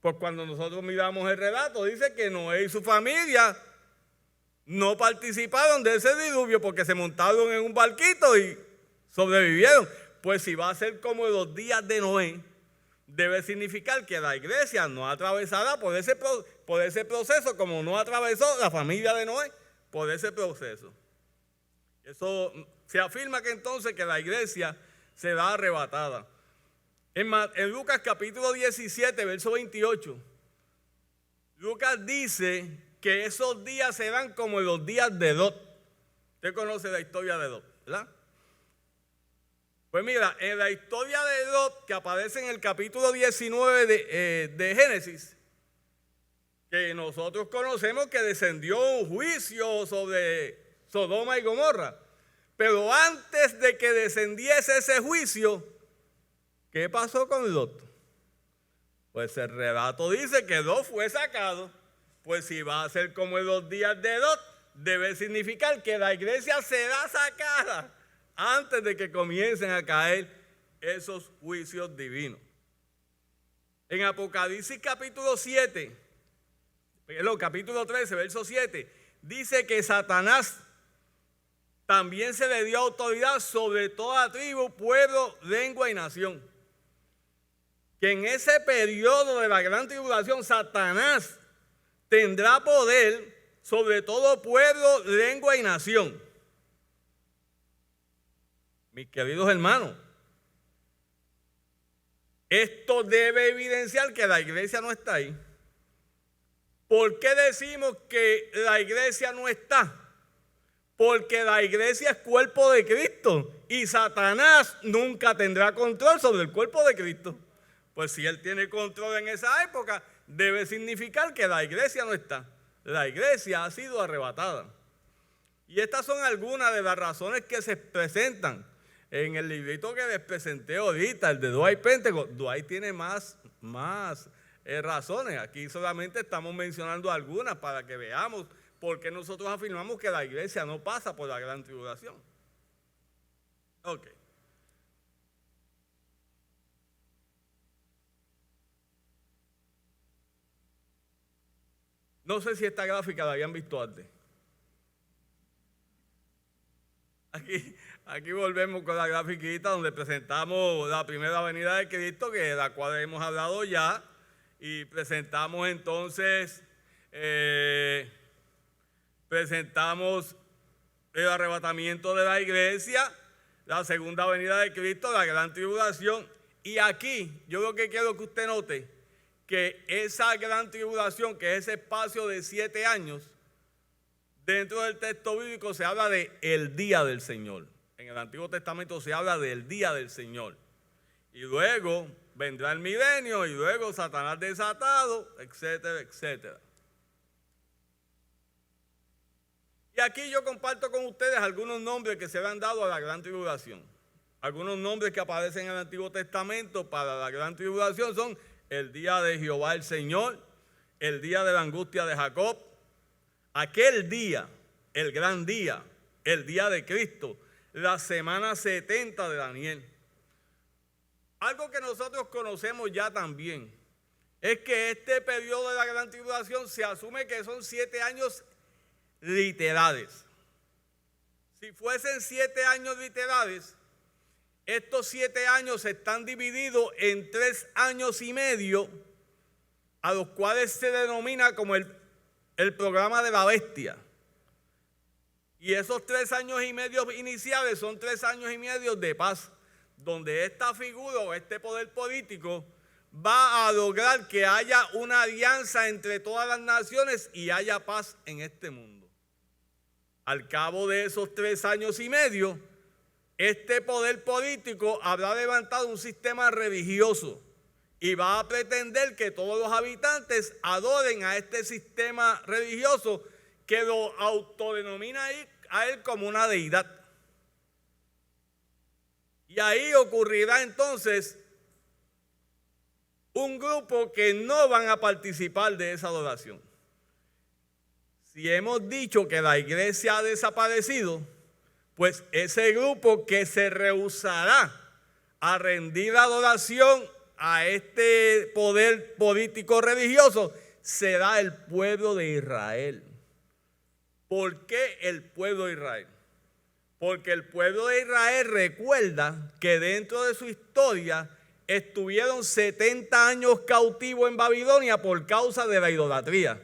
Pues cuando nosotros miramos el relato, dice que Noé y su familia no participaron de ese diluvio porque se montaron en un barquito y sobrevivieron. Pues si va a ser como en los días de Noé, debe significar que la iglesia no atravesará por ese proceso como no atravesó la familia de Noé por ese proceso. Eso se afirma que entonces que la iglesia será arrebatada. En Lucas capítulo 17, verso 28, Lucas dice que esos días serán como los días de Lot. Usted conoce la historia de Lot, ¿verdad? Pues mira, en la historia de Lot, que aparece en el capítulo 19 de Génesis, que nosotros conocemos que descendió un juicio sobre Sodoma y Gomorra. Pero antes de que descendiese ese juicio, ¿qué pasó con Lot? Pues el relato dice que Lot fue sacado. Pues si va a ser como en los días de Lot, debe significar que la iglesia será sacada antes de que comiencen a caer esos juicios divinos. En Apocalipsis capítulo 13, verso 7, dice que Satanás también se le dio autoridad sobre toda tribu, pueblo, lengua y nación. Que en ese periodo de la gran tribulación, Satanás tendrá poder sobre todo pueblo, lengua y nación. Mis queridos hermanos, esto debe evidenciar que la iglesia no está ahí. ¿Por qué decimos que la iglesia no está? Porque la iglesia es cuerpo de Cristo y Satanás nunca tendrá control sobre el cuerpo de Cristo. Pues si él tiene control en esa época, debe significar que la iglesia no está. La iglesia ha sido arrebatada. Y estas son algunas de las razones que se presentan en el librito que les presenté ahorita, el de Dwight Pentecost. Dwight tiene más razones. Aquí solamente estamos mencionando algunas para que veamos por qué nosotros afirmamos que la iglesia no pasa por la gran tribulación. Ok. No sé si esta gráfica la habían visto antes. Aquí volvemos con la grafiquita donde presentamos la primera venida de Cristo, que de la cual hemos hablado ya, y presentamos entonces el arrebatamiento de la iglesia, la segunda venida de Cristo, la gran tribulación. Y aquí yo lo que quiero que usted note que esa gran tribulación, que es ese espacio de 7 años, dentro del texto bíblico se habla de el día del Señor. En el Antiguo Testamento se habla del día del Señor. Y luego vendrá el milenio y luego Satanás desatado, etcétera, etcétera. Y aquí yo comparto con ustedes algunos nombres que se le han dado a la gran tribulación. Algunos nombres que aparecen en el Antiguo Testamento para la gran tribulación son el día de Jehová el Señor, el día de la angustia de Jacob, aquel día, el gran día, el día de Cristo, la semana 70 de Daniel. Algo que nosotros conocemos ya también es que este periodo de la gran tribulación se asume que son 7 años literales. Si fuesen 7 años literales, estos 7 años están divididos en 3 años y medio, a los cuales se denomina como el programa de la bestia. Y esos 3 años y medio iniciales son 3 años y medio de paz, donde esta figura o este poder político va a lograr que haya una alianza entre todas las naciones y haya paz en este mundo. Al cabo de esos 3 años y medio, este poder político habrá levantado un sistema religioso y va a pretender que todos los habitantes adoren a este sistema religioso que lo autodenomina a él como una deidad. Y ahí ocurrirá entonces un grupo que no van a participar de esa adoración. Si hemos dicho que la iglesia ha desaparecido, pues ese grupo que se rehusará a rendir adoración a este poder político religioso será el pueblo de Israel. ¿Por qué el pueblo de Israel? Porque el pueblo de Israel recuerda que dentro de su historia estuvieron 70 años cautivos en Babilonia por causa de la idolatría.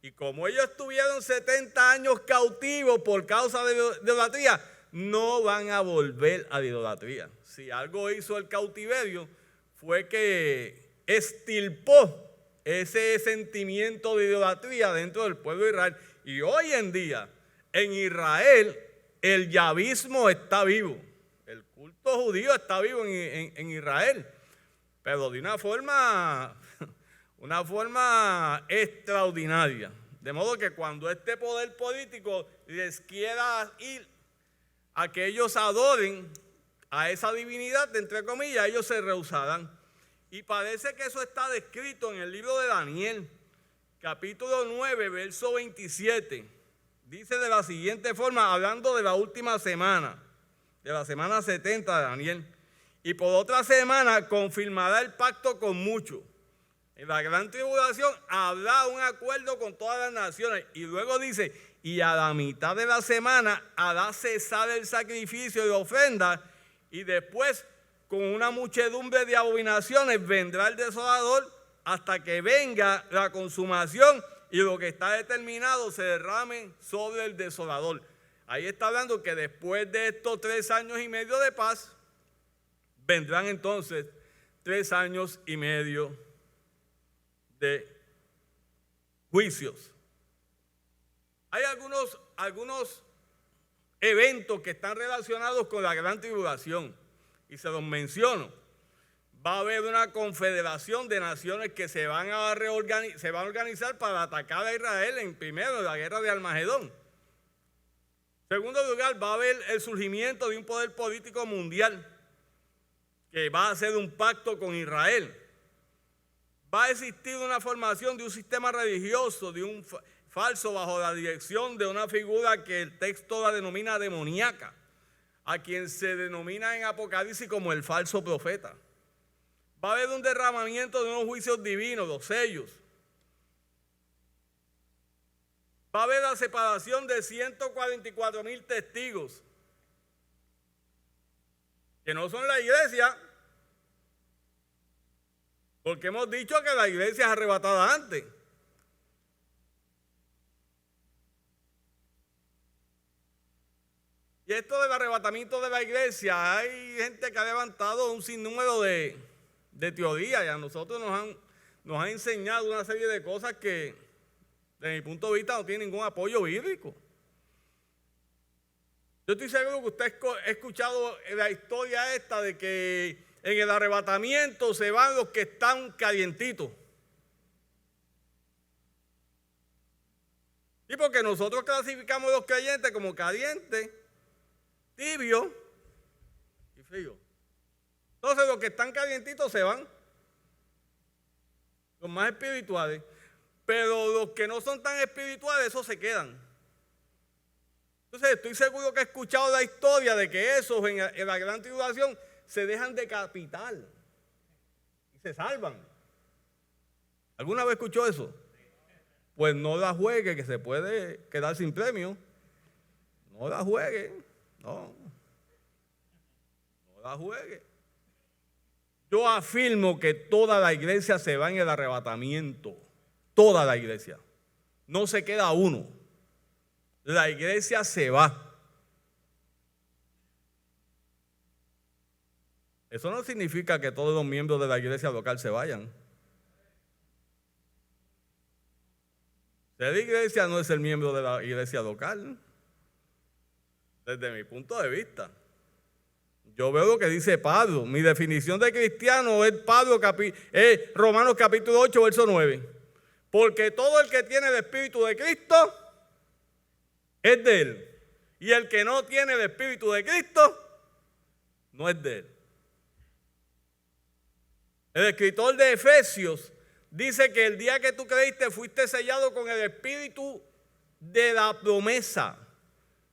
Y como ellos estuvieron 70 años cautivos por causa de la idolatría, no van a volver a la idolatría. Si algo hizo el cautiverio fue que extirpó ese sentimiento de idolatría dentro del pueblo de Israel. Y hoy en día, en Israel, el yavismo está vivo. El culto judío está vivo en Israel. Pero de una forma extraordinaria. De modo que cuando este poder político les quiera ir a que ellos adoren a esa divinidad, entre comillas, ellos se rehusarán. Y parece que eso está descrito en el libro de Daniel, capítulo 9, verso 27. Dice de la siguiente forma, hablando de la última semana, de la semana 70 de Daniel. Y por otra semana confirmará el pacto con muchos. En la gran tribulación habrá un acuerdo con todas las naciones. Y luego dice, y a la mitad de la semana hará cesar el sacrificio y ofrenda. Y después, con una muchedumbre de abominaciones, vendrá el desolador hasta que venga la consumación y lo que está determinado se derrame sobre el desolador. Ahí está hablando que después de estos 3 años y medio de paz, vendrán entonces 3 años y medio de juicios. Hay algunos eventos que están relacionados con la gran tribulación y se los menciono. Va a haber una confederación de naciones que se van a organizar para atacar a Israel en primero la guerra de Armagedón. En segundo lugar, va a haber el surgimiento de un poder político mundial que va a hacer un pacto con Israel. Va a existir una formación de un sistema religioso, de un falso bajo la dirección de una figura que el texto la denomina demoníaca, a quien se denomina en Apocalipsis como el falso profeta. Va a haber un derramamiento de unos juicios divinos, los sellos. Va a haber la separación de 144,000 testigos, que no son la iglesia, porque hemos dicho que la iglesia es arrebatada antes. Y esto del arrebatamiento de la iglesia, hay gente que ha levantado un sinnúmero de teorías, y a nosotros nos han enseñado una serie de cosas que, desde mi punto de vista, no tienen ningún apoyo bíblico. Yo estoy seguro que usted ha escuchado la historia esta de que en el arrebatamiento se van los que están calientitos. Y porque nosotros clasificamos a los creyentes como calientes, tibios y fríos. Entonces los que están calientitos se van, los más espirituales, pero los que no son tan espirituales, esos se quedan. Entonces estoy seguro que he escuchado la historia de que esos en la gran tribulación se dejan decapitar y se salvan. ¿Alguna vez escuchó eso? Pues no la juegue, que se puede quedar sin premio. No la juegue, no la juegue. Yo afirmo que toda la iglesia se va en el arrebatamiento. Toda la iglesia. No se queda uno. La iglesia se va. Eso no significa que todos los miembros de la iglesia local se vayan. Ser iglesia no es el miembro de la iglesia local. Desde mi punto de vista. Yo veo lo que dice Pablo. Mi definición de cristiano es Romanos capítulo 8, verso 9. Porque todo el que tiene el Espíritu de Cristo es de Él. Y el que no tiene el Espíritu de Cristo no es de Él. El escritor de Efesios dice que el día que tú creíste fuiste sellado con el Espíritu de la promesa.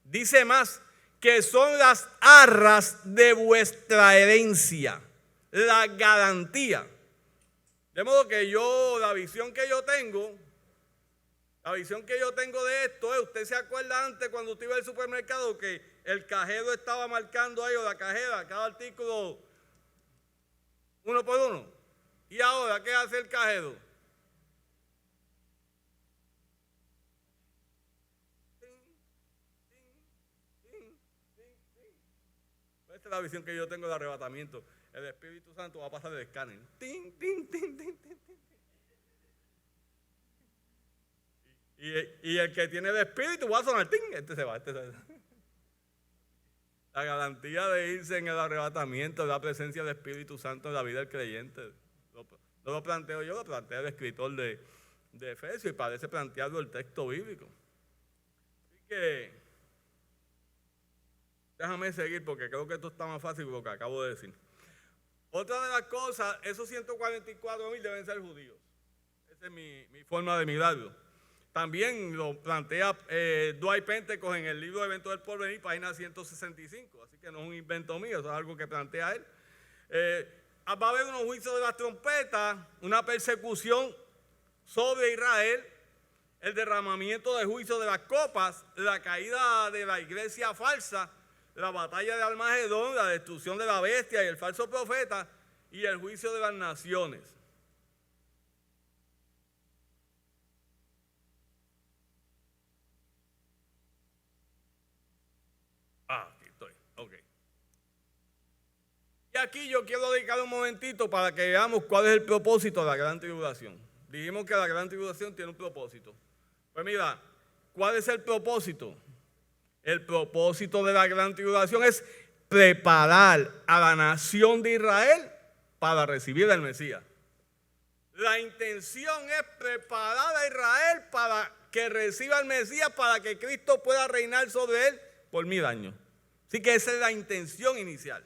Dice más, que son las arras de vuestra herencia, la garantía. De modo que la visión que yo tengo de esto es, usted se acuerda antes cuando usted iba al supermercado que el cajero estaba marcando ahí, o la cajera, cada artículo uno por uno. ¿Y ahora qué hace el cajero? Esta es la visión que yo tengo del arrebatamiento. El Espíritu Santo va a pasar el escáner. ¡Tin, tin, tin, tin, tin, tin! Y el que tiene el Espíritu va a sonar. ¡Tin! Este se va. La garantía de irse en el arrebatamiento es la presencia del Espíritu Santo en la vida del creyente. No lo planteo yo, lo plantea el escritor de Efesios y parece plantearlo el texto bíblico. Así que déjame seguir porque creo que esto está más fácil que lo que acabo de decir. Otra de las cosas, esos 144,000 deben ser judíos. Esa es mi forma de mirarlo. También lo plantea Dwight Pentecost en el libro de Eventos del Porvenir, página 165. Así que no es un invento mío, eso es algo que plantea él. Va a haber unos juicios de las trompetas, una persecución sobre Israel, el derramamiento de juicio de las copas, la caída de la iglesia falsa, la batalla de Armagedón, la destrucción de la bestia y el falso profeta y el juicio de las naciones. Aquí estoy, ok. Y aquí yo quiero dedicar un momentito para que veamos cuál es el propósito de la gran tribulación. Dijimos que la gran tribulación tiene un propósito. Pues mira, ¿cuál es el propósito? El propósito de la gran tribulación es preparar a la nación de Israel para recibir al Mesías. La intención es preparar a Israel para que reciba al Mesías, para que Cristo pueda reinar sobre él por 1000 años. Así que esa es la intención inicial.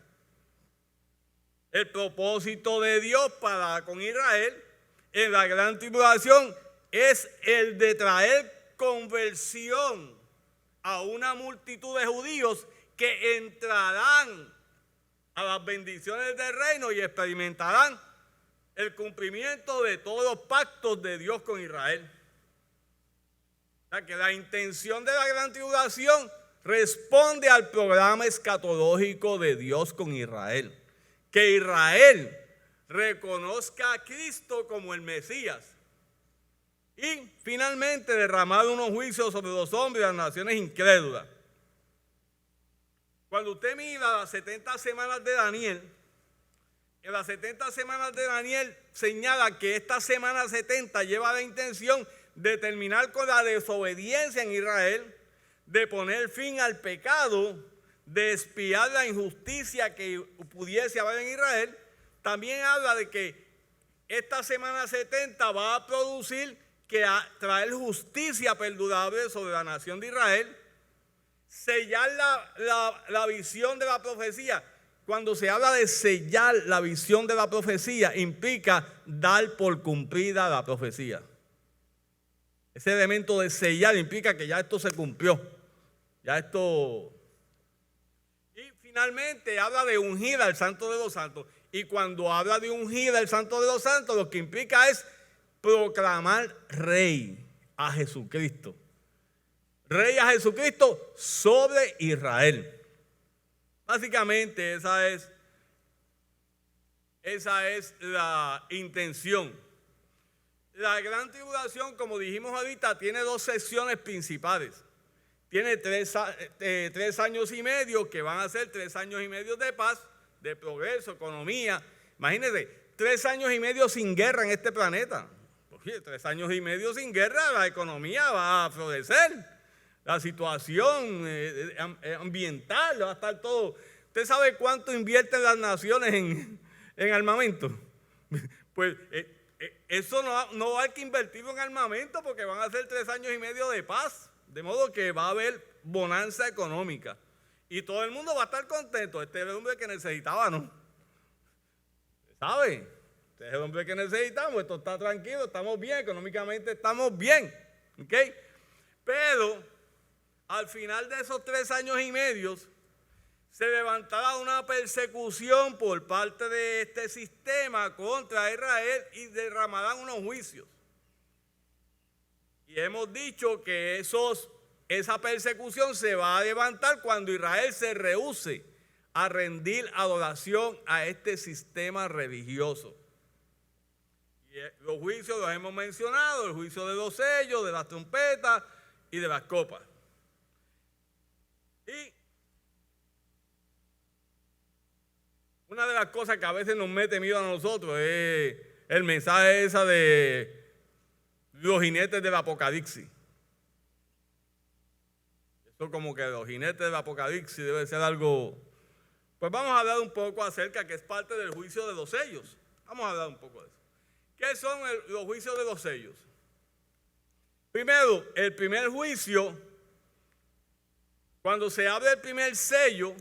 El propósito de Dios para con Israel en la gran tribulación es el de traer conversión a una multitud de judíos que entrarán a las bendiciones del reino y experimentarán el cumplimiento de todos los pactos de Dios con Israel. O sea, que la intención de la gran tribulación responde al programa escatológico de Dios con Israel. Que Israel reconozca a Cristo como el Mesías. Y finalmente derramar unos juicios sobre los hombres y las naciones incrédulas. Cuando usted mira las 70 semanas de Daniel, en las 70 semanas de Daniel señala que esta semana 70 lleva la intención de terminar con la desobediencia en Israel, de poner fin al pecado, de expiar la injusticia que pudiese haber en Israel. También habla de que esta semana 70 va a producir traer justicia perdurable sobre la nación de Israel, sellar la visión de la profecía. Cuando se habla de sellar la visión de la profecía, implica dar por cumplida la profecía. Ese elemento de sellar implica que ya esto se cumplió. Ya esto. Y finalmente habla de ungir al Santo de los Santos. Y cuando habla de ungir al Santo de los Santos, lo que implica es proclamar rey a Jesucristo. Rey a Jesucristo sobre Israel. Básicamente esa es la intención. La gran tribulación, como dijimos ahorita, tiene dos secciones principales. Tiene 3 años y medio, que van a ser 3 años y medio de paz, de progreso, economía. Imagínense, 3 años y medio sin guerra en este planeta. 3 años y medio sin guerra, la economía va a florecer. La situación ambiental va a estar todo. ¿Usted sabe cuánto invierten las naciones en armamento? Pues eso no hay que invertirlo en armamento porque van a ser 3 años y medio de paz. De modo que va a haber bonanza económica. Y todo el mundo va a estar contento. Este es el hombre que necesitaba, ¿no? ¿Sabe? Este es el hombre que necesitamos. Esto está tranquilo, estamos bien, económicamente estamos bien. ¿Ok? Pero al final de esos 3 años y medio se levantará una persecución por parte de este sistema contra Israel y derramarán unos juicios. Y hemos dicho que esa persecución se va a levantar cuando Israel se rehúse a rendir adoración a este sistema religioso. Y los juicios los hemos mencionado, el juicio de los sellos, de las trompetas y de las copas. Y una de las cosas que a veces nos mete miedo a nosotros es el mensaje esa de los jinetes del Apocalipsis. Eso como que los jinetes del Apocalipsis debe ser algo. Pues vamos a hablar un poco acerca que es parte del juicio de los sellos. Vamos a hablar un poco de eso. ¿Qué son los juicios de los sellos? Primero, el primer juicio, cuando se abre el primer sello,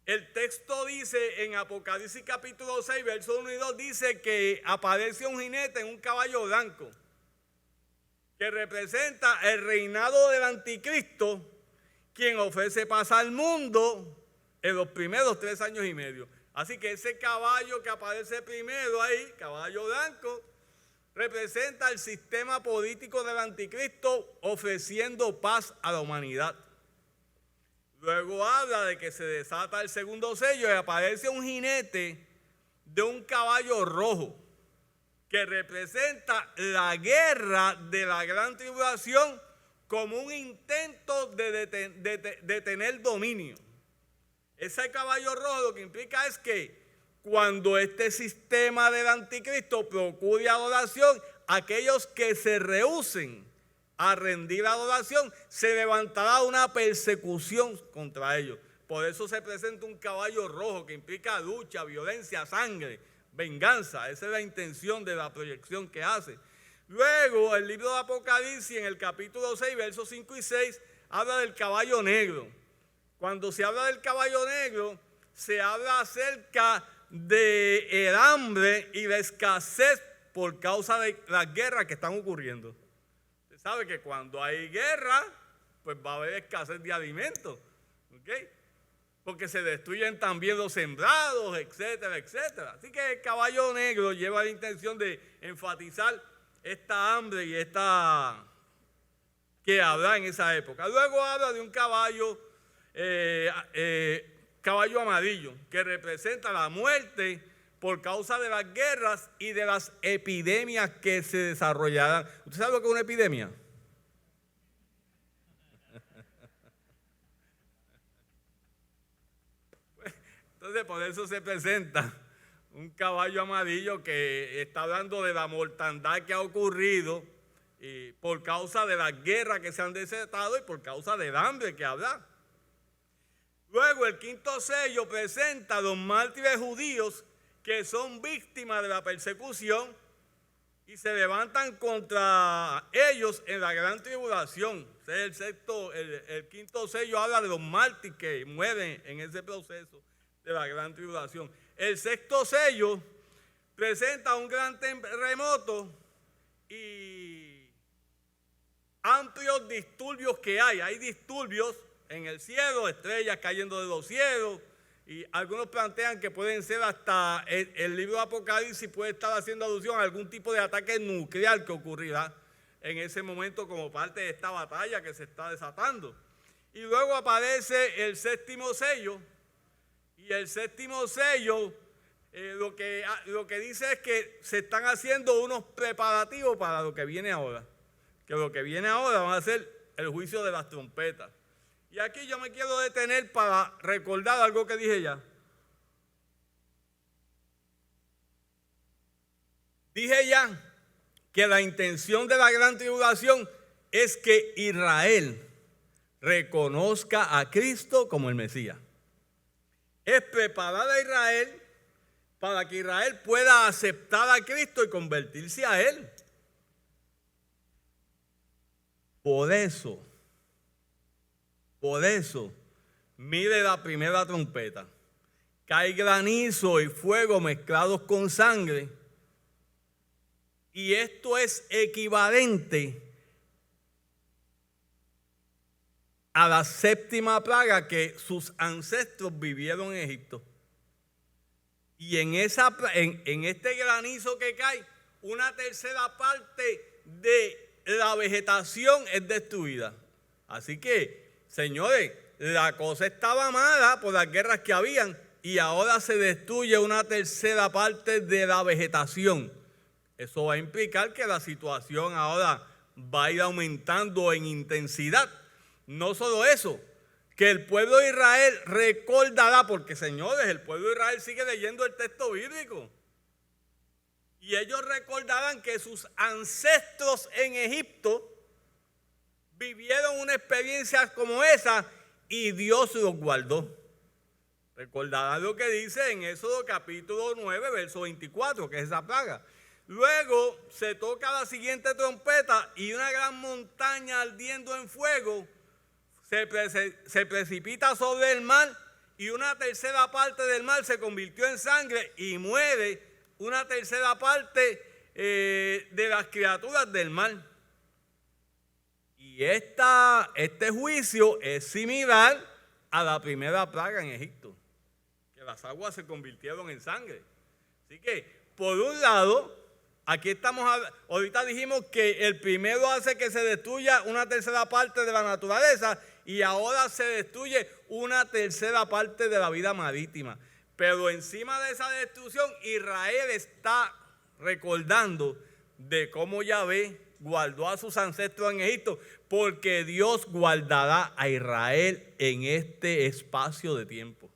el texto dice en Apocalipsis capítulo 6, versos 1 y 2, dice que aparece un jinete en un caballo blanco, que representa el reinado del anticristo, quien ofrece paz al mundo en los primeros 3 años y medio. Así que ese caballo que aparece primero ahí, caballo blanco, representa el sistema político del anticristo ofreciendo paz a la humanidad. Luego habla de que se desata el segundo sello y aparece un jinete de un caballo rojo, que representa la guerra de la gran tribulación como un intento de tener dominio. Ese caballo rojo lo que implica es que cuando este sistema del anticristo procure adoración, aquellos que se rehúsen a rendir adoración, se levantará una persecución contra ellos. Por eso se presenta un caballo rojo que implica lucha, violencia, sangre, venganza. Esa es la intención de la proyección que hace. Luego, el libro de Apocalipsis, en el capítulo 6, versos 5 y 6, habla del caballo negro. Cuando se habla del caballo negro, se habla acerca del hambre y la escasez por causa de las guerras que están ocurriendo. Usted sabe que cuando hay guerra, pues va a haber escasez de alimentos, ¿ok? Porque se destruyen también los sembrados, etcétera, etcétera. Así que el caballo negro lleva la intención de enfatizar esta hambre y esta que habrá en esa época. Luego habla de un caballo, caballo amarillo, que representa la muerte por causa de las guerras y de las epidemias que se desarrollarán. ¿Usted sabe lo que es una epidemia? Entonces, por eso se presenta un caballo amarillo que está hablando de la mortandad que ha ocurrido y por causa de las guerras que se han desatado y por causa del hambre que habrá. Luego, el quinto sello presenta a los mártires judíos que son víctimas de la persecución y se levantan contra ellos en la gran tribulación. El quinto sello habla de los mártires que mueren en ese proceso de la gran tribulación. El sexto sello presenta un gran terremoto y amplios disturbios que hay. Hay disturbios en el cielo, estrellas cayendo de los cielos, y algunos plantean que pueden ser hasta el libro de Apocalipsis puede estar haciendo alusión a algún tipo de ataque nuclear que ocurrirá en ese momento como parte de esta batalla que se está desatando. Y luego aparece el séptimo sello, y el séptimo sello lo que dice es que se están haciendo unos preparativos para lo que viene ahora, que lo que viene ahora va a ser el juicio de las trompetas. Y aquí yo me quiero detener para recordar algo que dije ya. Dije ya que la intención de la gran tribulación es que Israel reconozca a Cristo como el Mesías. Es preparar a Israel para que Israel pueda aceptar a Cristo y convertirse a Él. Por eso, mire la primera trompeta. Cae granizo y fuego mezclados con sangre. Y esto es equivalente a la séptima plaga que sus ancestros vivieron en Egipto. Y en este granizo que cae, una tercera parte de la vegetación es destruida. Así que, señores, la cosa estaba mala por las guerras que habían y ahora se destruye una tercera parte de la vegetación. Eso va a implicar que la situación ahora va a ir aumentando en intensidad. No solo eso, que el pueblo de Israel recordará, porque señores, el pueblo de Israel sigue leyendo el texto bíblico. Y ellos recordarán que sus ancestros en Egipto vivieron una experiencia como esa y Dios los guardó. Recordarán lo que dice en Éxodo capítulo 9, verso 24, que es esa plaga. Luego se toca la siguiente trompeta y una gran montaña ardiendo en fuego se precipita sobre el mar y una tercera parte del mar se convirtió en sangre y muere una tercera parte de las criaturas del mar. Y este juicio es similar a la primera plaga en Egipto, que las aguas se convirtieron en sangre. Así que, por un lado, aquí ahorita dijimos que el primero hace que se destruya una tercera parte de la naturaleza y ahora se destruye una tercera parte de la vida marítima. Pero encima de esa destrucción, Israel está recordando de cómo Yahvé guardó a sus ancestros en Egipto, porque Dios guardará a Israel en este espacio de tiempo.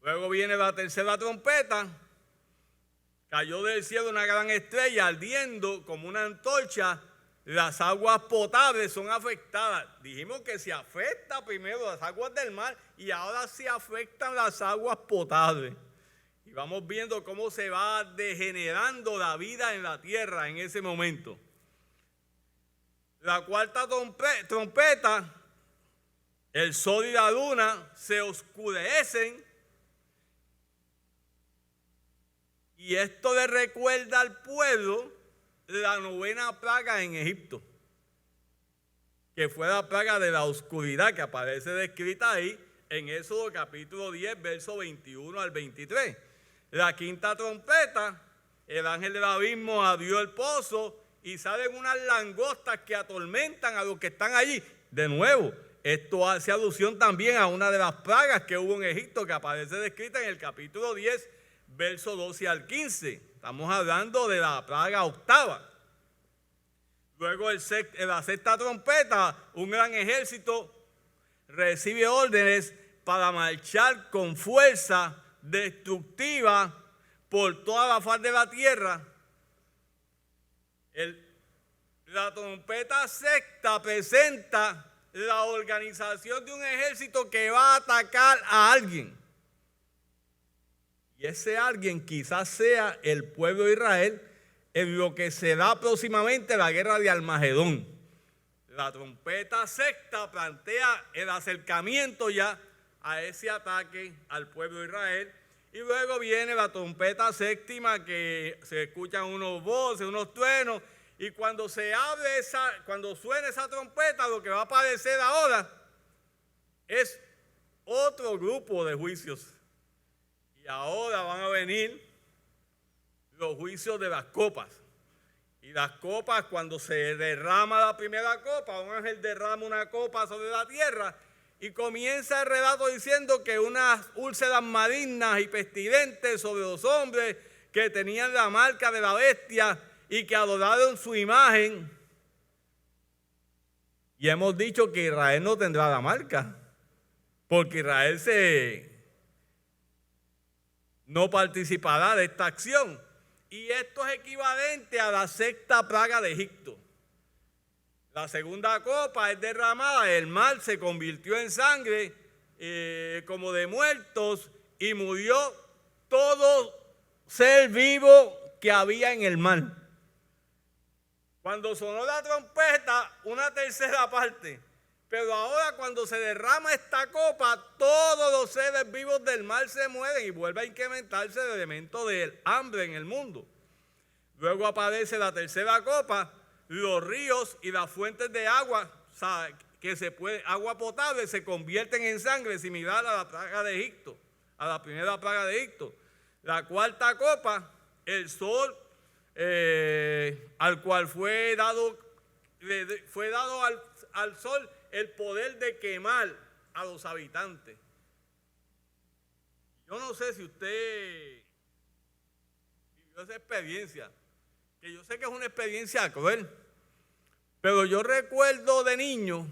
Luego viene la tercera trompeta. Cayó del cielo una gran estrella ardiendo como una antorcha. Las aguas potables son afectadas. Dijimos que se afecta primero las aguas del mar y ahora se afectan las aguas potables. Y vamos viendo cómo se va degenerando la vida en la tierra en ese momento. La cuarta trompeta, el sol y la luna se oscurecen. Y esto le recuerda al pueblo la novena plaga en Egipto, que fue la plaga de la oscuridad que aparece descrita ahí en Éxodo capítulo 10, verso 21 al 23. La quinta trompeta, el ángel del abismo abrió el pozo y salen unas langostas que atormentan a los que están allí. De nuevo, esto hace alusión también a una de las plagas que hubo en Egipto, que aparece descrita en el capítulo 10, versos 12 al 15. Estamos hablando de la plaga octava. Luego la sexta trompeta, un gran ejército recibe órdenes para marchar con fuerza destructiva por toda la faz de la tierra. La trompeta sexta presenta la organización de un ejército que va a atacar a alguien. Y ese alguien quizás sea el pueblo de Israel, en lo que se da próximamente la guerra de Armagedón. La trompeta sexta plantea el acercamiento ya a ese ataque al pueblo de Israel. Y luego viene la trompeta séptima, que se escuchan unos voces, unos truenos. Y cuando cuando suene esa trompeta, lo que va a aparecer ahora es otro grupo de juicios. Y ahora van a venir los juicios de las copas. Y las copas, cuando se derrama la primera copa, un ángel derrama una copa sobre la tierra y comienza el relato diciendo que unas úlceras malignas y pestilentes sobre los hombres que tenían la marca de la bestia y que adoraron su imagen. Y hemos dicho que Israel no tendrá la marca, porque Israel no participará de esta acción. Y esto es equivalente a la sexta plaga de Egipto. La segunda copa es derramada, el mar se convirtió en sangre como de muertos y murió todo ser vivo que había en el mar. Cuando sonó la trompeta, una tercera parte. Pero ahora cuando se derrama esta copa, todos los seres vivos del mar se mueren y vuelve a incrementarse el elemento del hambre en el mundo. Luego aparece la tercera copa, los ríos y las fuentes de agua, agua potable, se convierten en sangre, similar a la plaga de Egipto, a la primera plaga de Egipto. La cuarta copa, el sol, al cual fue dado al sol el poder de quemar a los habitantes. Yo no sé si usted vivió esa experiencia, que yo sé que es una experiencia cruel, pero yo recuerdo de niño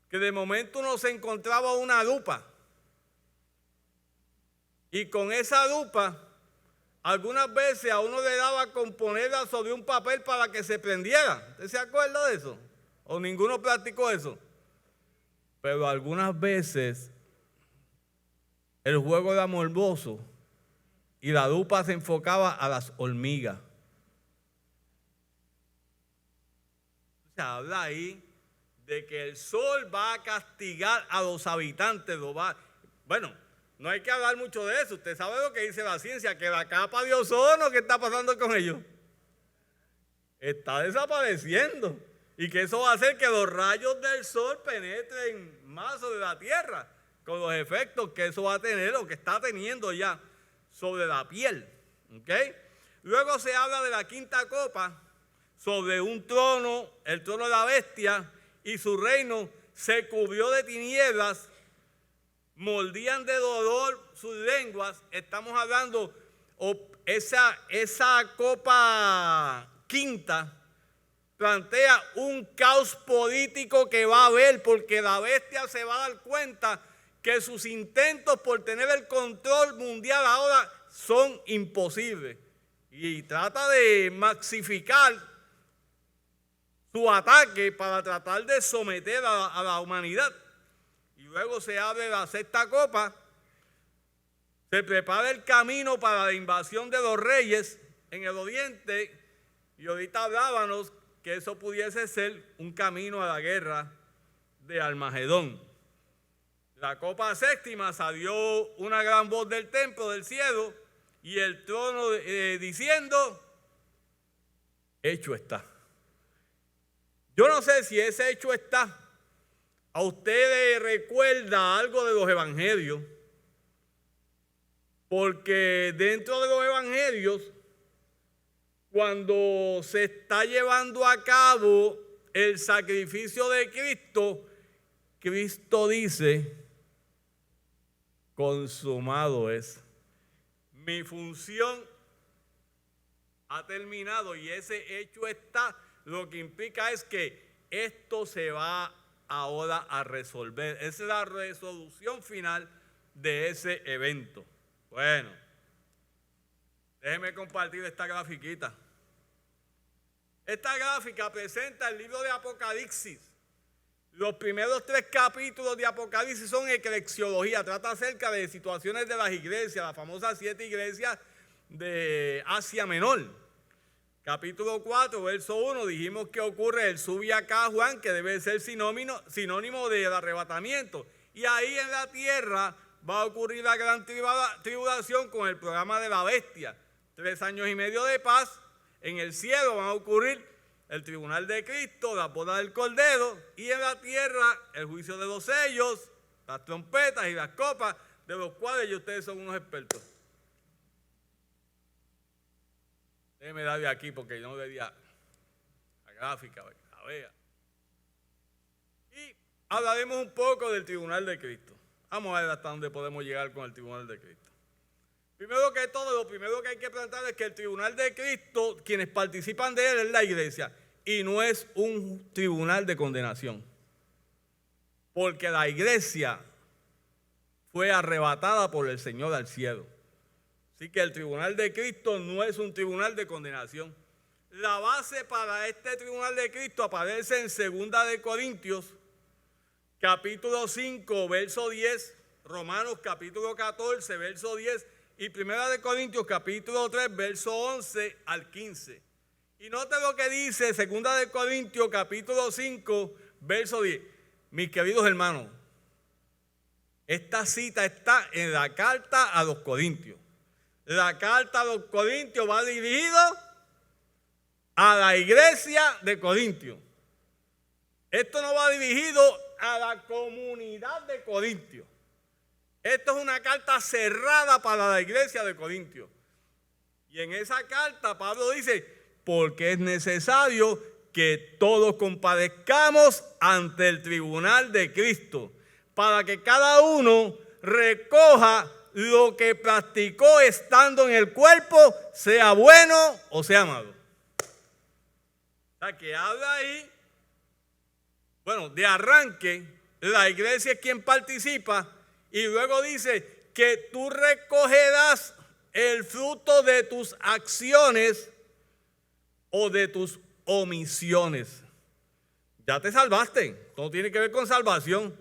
que de momento uno se encontraba una lupa y con esa lupa algunas veces a uno le daba con ponerla sobre un papel para que se prendiera. ¿Usted se acuerda de eso? ¿O ninguno practicó eso? Pero algunas veces el juego era morboso y la lupa se enfocaba a las hormigas. Se habla ahí de que el sol va a castigar a los habitantes. Bueno, no hay que hablar mucho de eso. Usted sabe lo que dice la ciencia, que la capa de ozono, ¿qué está pasando con ellos? Está desapareciendo. Y que eso va a hacer que los rayos del sol penetren más sobre la tierra, con los efectos que eso va a tener o que está teniendo ya sobre la piel. ¿Okay? Luego se habla de la quinta copa, sobre un trono, el trono de la bestia, y su reino se cubrió de tinieblas, mordían de dolor sus lenguas. Estamos hablando, esa copa quinta plantea un caos político que va a haber, porque la bestia se va a dar cuenta que sus intentos por tener el control mundial ahora son imposibles. Y trata de maxificar su ataque para tratar de someter a la humanidad. Y luego se abre la sexta copa, se prepara el camino para la invasión de los reyes en el oriente, y ahorita hablábamos que eso pudiese ser un camino a la guerra de Armagedón. La copa séptima salió una gran voz del templo, del cielo, y el trono diciendo, hecho está. Yo no sé si ese hecho está, a ustedes recuerda algo de los evangelios, porque dentro de los evangelios cuando se está llevando a cabo el sacrificio de Cristo, Cristo dice, consumado es. Mi función ha terminado y ese hecho está. Lo que implica es que esto se va ahora a resolver. Esa es la resolución final de ese evento. Bueno, déjeme compartir esta grafiquita. Esta gráfica presenta el libro de Apocalipsis. Los primeros 3 capítulos de Apocalipsis son eclesiología, trata acerca de situaciones de las iglesias, las famosas 7 iglesias de Asia Menor. Capítulo 4, verso 1, dijimos que ocurre el sube acá Juan, que debe ser sinónimo del arrebatamiento. Y ahí en la tierra va a ocurrir la gran tribulación con el programa de la bestia. 3 años y medio de paz. En el cielo van a ocurrir el tribunal de Cristo, la boda del Cordero, y en la tierra el juicio de los sellos, las trompetas y las copas, de los cuales ustedes son unos expertos. Déjenme darle aquí porque yo no veía la gráfica, la vea. Y hablaremos un poco del tribunal de Cristo. Vamos a ver hasta dónde podemos llegar con el tribunal de Cristo. Primero que todo, lo primero que hay que plantear es que el tribunal de Cristo, quienes participan de él es la iglesia, y no es un tribunal de condenación. Porque la iglesia fue arrebatada por el Señor al cielo. Así que el tribunal de Cristo no es un tribunal de condenación. La base para este tribunal de Cristo aparece en 2 de Corintios, capítulo 5, verso 10, Romanos capítulo 14, verso 10, y 1 de Corintios capítulo 3, verso 11 al 15. Y note lo que dice 2 de Corintios capítulo 5, verso 10. Mis queridos hermanos, esta cita está en la carta a los Corintios. La carta a los Corintios va dirigida a la iglesia de Corintios. Esto no va dirigido a la comunidad de Corintios. Esto es una carta cerrada para la iglesia de Corintios. Y en esa carta Pablo dice, porque es necesario que todos compadezcamos ante el tribunal de Cristo, para que cada uno recoja lo que practicó estando en el cuerpo, sea bueno o sea malo. O sea, que habla ahí, bueno, de arranque, la iglesia es quien participa, y luego dice que tú recogerás el fruto de tus acciones o de tus omisiones. Ya te salvaste. Esto no tiene que ver con salvación.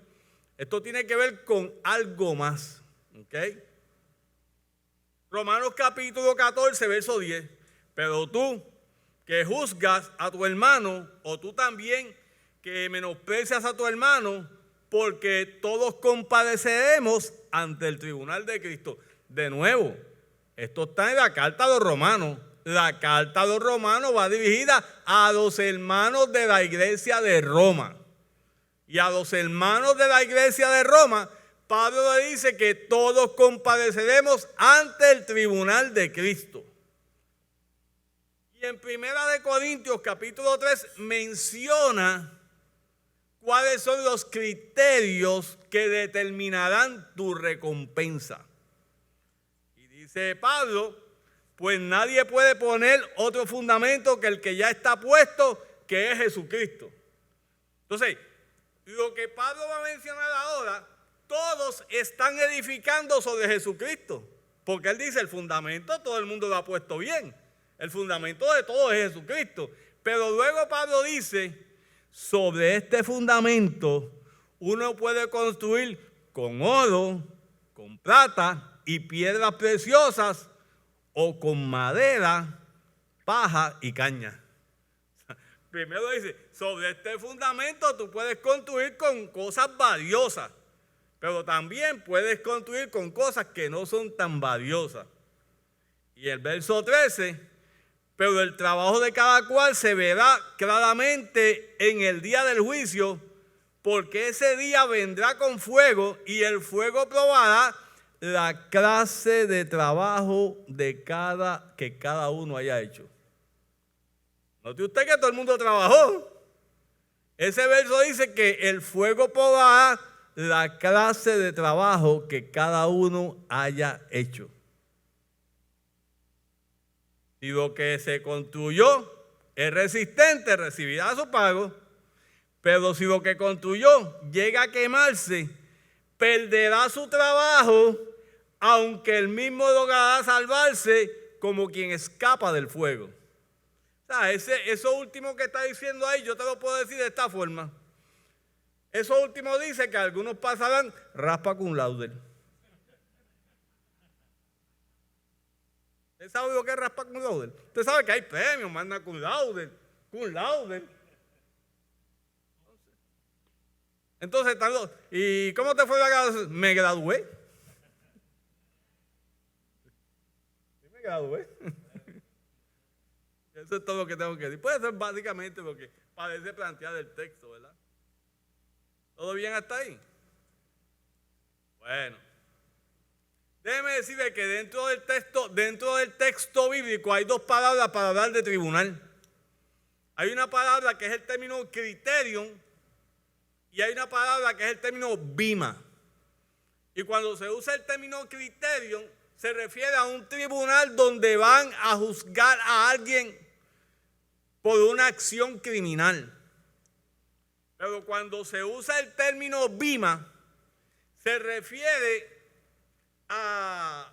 Esto tiene que ver con algo más. ¿Ok? Romanos capítulo 14, verso 10. Pero tú que juzgas a tu hermano, o tú también que menosprecias a tu hermano, porque todos compadeceremos ante el tribunal de Cristo. De nuevo, esto está en la carta a los romanos. La carta a los romanos va dirigida a los hermanos de la iglesia de Roma. Y a los hermanos de la iglesia de Roma, Pablo le dice que todos compadeceremos ante el tribunal de Cristo. Y en 1 de Corintios capítulo 3 menciona cuáles son los criterios que determinarán tu recompensa. Y dice Pablo, pues nadie puede poner otro fundamento que el que ya está puesto, que es Jesucristo. Entonces, lo que Pablo va a mencionar ahora, todos están edificando sobre Jesucristo. Porque él dice, el fundamento todo el mundo lo ha puesto bien. El fundamento de todo es Jesucristo. Pero luego Pablo dice, sobre este fundamento uno puede construir con oro, con plata y piedras preciosas, o con madera, paja y caña. Primero dice, sobre este fundamento tú puedes construir con cosas valiosas, pero también puedes construir con cosas que no son tan valiosas. Y el verso 13, pero el trabajo de cada cual se verá claramente en el día del juicio, porque ese día vendrá con fuego y el fuego probará la clase de trabajo de que cada uno haya hecho. Note usted que todo el mundo trabajó. Ese verso dice que el fuego probará la clase de trabajo que cada uno haya hecho. Si lo que se construyó es resistente, recibirá su pago. Pero si lo que construyó llega a quemarse, perderá su trabajo, aunque él mismo logrará salvarse como quien escapa del fuego. O sea, eso último que está diciendo ahí, yo te lo puedo decir de esta forma. Eso último dice que algunos pasarán raspa cum laude. ¿Usted sabe lo que es raspa cum laude? Usted sabe que hay premios, manda cum laude, cum laude. Entonces, ¿y cómo te fue la graduación? Me gradué. Sí, me gradué. Eso es todo lo que tengo que decir. Puede ser básicamente lo que parece plantear el texto, ¿verdad? ¿Todo bien hasta ahí? Bueno. Déjeme decirle que dentro del texto bíblico hay dos palabras para hablar de tribunal. Hay una palabra que es el término criterion y hay una palabra que es el término bima. Y cuando se usa el término criterion, se refiere a un tribunal donde van a juzgar a alguien por una acción criminal. Pero cuando se usa el término bima, se refiere a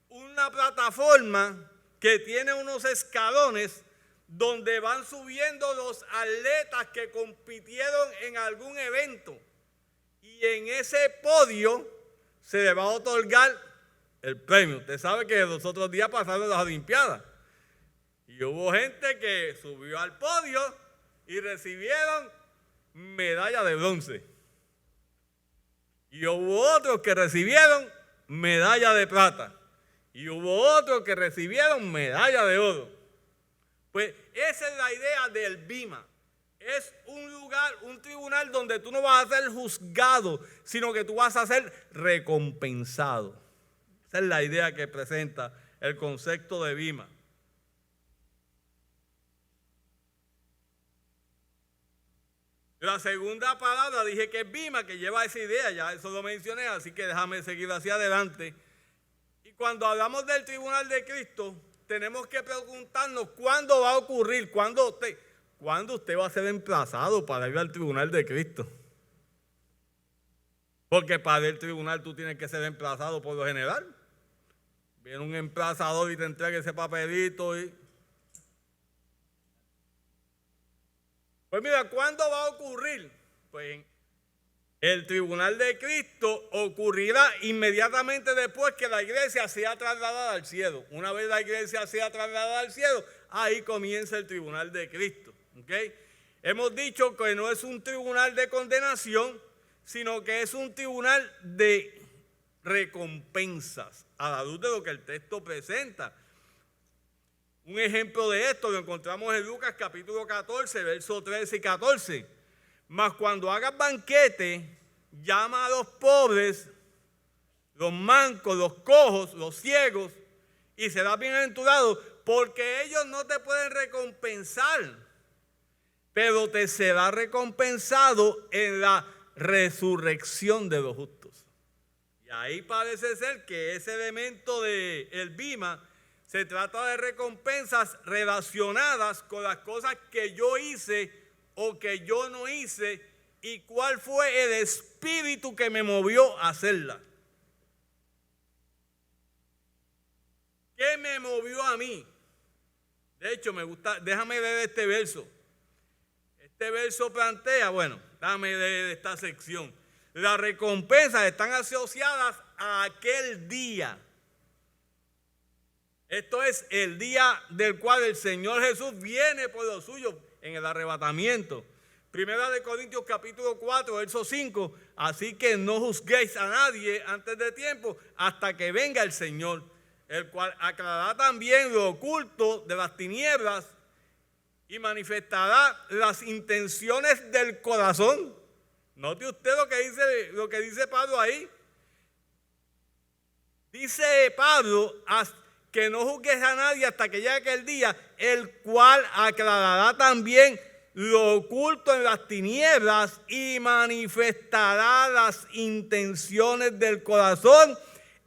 una plataforma que tiene unos escalones donde van subiendo los atletas que compitieron en algún evento. Y en ese podio se le va a otorgar el premio. Usted sabe que los otros días pasaron las Olimpiadas. Y hubo gente que subió al podio y recibieron medalla de bronce. Y hubo otros que recibieron medalla de plata. Y hubo otros que recibieron medalla de oro. Pues esa es la idea del bima. Es un lugar, un tribunal donde tú no vas a ser juzgado, sino que tú vas a ser recompensado. Esa es la idea que presenta el concepto de bima. La segunda palabra dije que es bima, que lleva esa idea, ya eso lo mencioné, así que déjame seguir hacia adelante. Y cuando hablamos del tribunal de Cristo, tenemos que preguntarnos cuándo va a ocurrir, cuándo usted va a ser emplazado para ir al tribunal de Cristo. Porque para el tribunal tú tienes que ser emplazado por lo general. Viene un emplazador y te entrega ese papelito y... Pues mira, ¿cuándo va a ocurrir? Pues el tribunal de Cristo ocurrirá inmediatamente después que la iglesia sea trasladada al cielo. Una vez la iglesia sea trasladada al cielo, ahí comienza el tribunal de Cristo. ¿Okay? Hemos dicho que no es un tribunal de condenación, sino que es un tribunal de recompensas, a la luz de lo que el texto presenta. Un ejemplo de esto lo encontramos en Lucas capítulo 14, versos 13 y 14. Mas cuando hagas banquete, llama a los pobres, los mancos, los cojos, los ciegos, y serás bienaventurado, porque ellos no te pueden recompensar, pero te será recompensado en la resurrección de los justos. Y ahí parece ser que ese elemento del bima se trata de recompensas relacionadas con las cosas que yo hice o que yo no hice y cuál fue el espíritu que me movió a hacerla. ¿Qué me movió a mí? De hecho, me gusta, déjame leer este verso. Este verso plantea, bueno, déjame leer esta sección. Las recompensas están asociadas a aquel día. Esto es el día del cual el Señor Jesús viene por los suyos en el arrebatamiento. Primera de Corintios capítulo 4, verso 5. Así que no juzguéis a nadie antes de tiempo hasta que venga el Señor, el cual aclarará también lo oculto de las tinieblas y manifestará las intenciones del corazón. Note usted lo que dice Pablo ahí. Dice Pablo que no juzgues a nadie hasta que llegue aquel día, el cual aclarará también lo oculto en las tinieblas y manifestará las intenciones del corazón.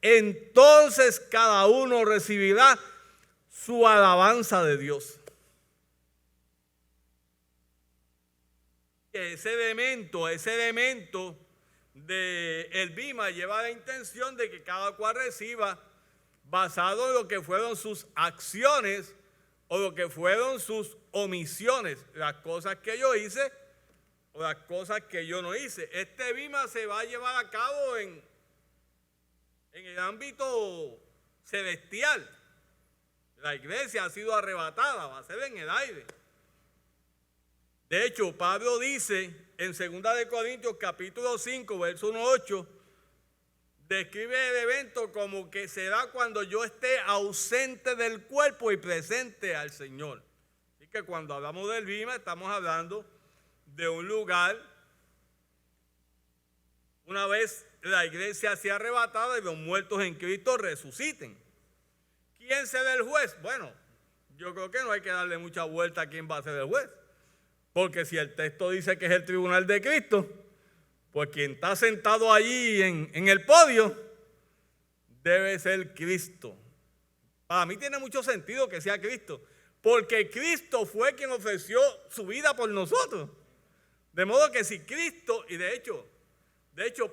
Entonces cada uno recibirá su alabanza de Dios. Ese elemento del bima lleva la intención de que cada cual reciba basado en lo que fueron sus acciones o lo que fueron sus omisiones, las cosas que yo hice o las cosas que yo no hice. Este bima se va a llevar a cabo en el ámbito celestial. La iglesia ha sido arrebatada, va a ser en el aire. De hecho, Pablo dice en 2 de Corintios capítulo 5, verso 1-8, describe el evento como que será cuando yo esté ausente del cuerpo y presente al Señor. Así que cuando hablamos del bima, estamos hablando de un lugar, una vez la iglesia sea arrebatada y los muertos en Cristo resuciten. ¿Quién será el juez? Bueno, yo creo que no hay que darle mucha vuelta a quién va a ser el juez. Porque si el texto dice que es el tribunal de Cristo, pues quien está sentado allí en el podio debe ser Cristo. Para mí tiene mucho sentido que sea Cristo, porque Cristo fue quien ofreció su vida por nosotros. De modo que si Cristo, y de hecho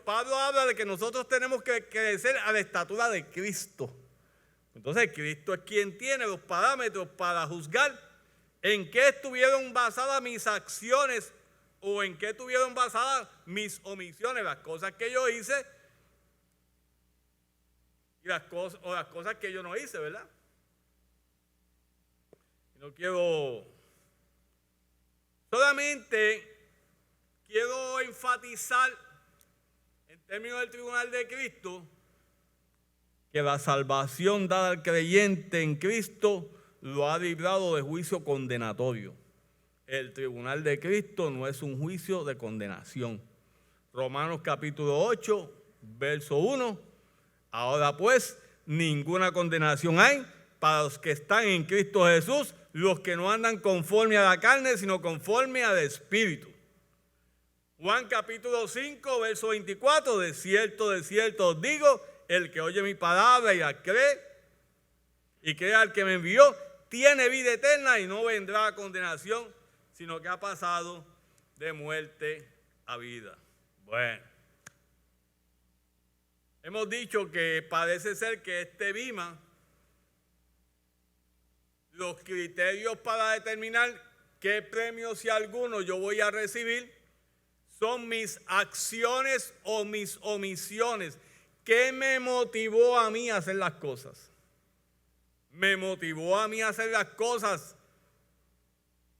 Pablo habla de que nosotros tenemos que crecer a la estatura de Cristo. Entonces Cristo es quien tiene los parámetros para juzgar en qué estuvieron basadas mis acciones o en qué estuvieron basadas mis omisiones, las cosas que yo hice y las cosas que yo no hice, ¿verdad? Solamente quiero enfatizar en términos del tribunal de Cristo que la salvación dada al creyente en Cristo lo ha librado de juicio condenatorio. El tribunal de Cristo no es un juicio de condenación. Romanos capítulo 8, verso 1. Ahora pues, ninguna condenación hay para los que están en Cristo Jesús, los que no andan conforme a la carne, sino conforme al Espíritu. Juan capítulo 5, verso 24. De cierto os digo, el que oye mi palabra y la cree, y cree al que me envió, tiene vida eterna y no vendrá a condenación, sino que ha pasado de muerte a vida. Bueno, hemos dicho que parece ser que este bima, los criterios para determinar qué premio, si alguno, yo voy a recibir, son mis acciones o mis omisiones. ¿Qué me motivó a mí a hacer las cosas? ¿Me motivó a mí a hacer las cosas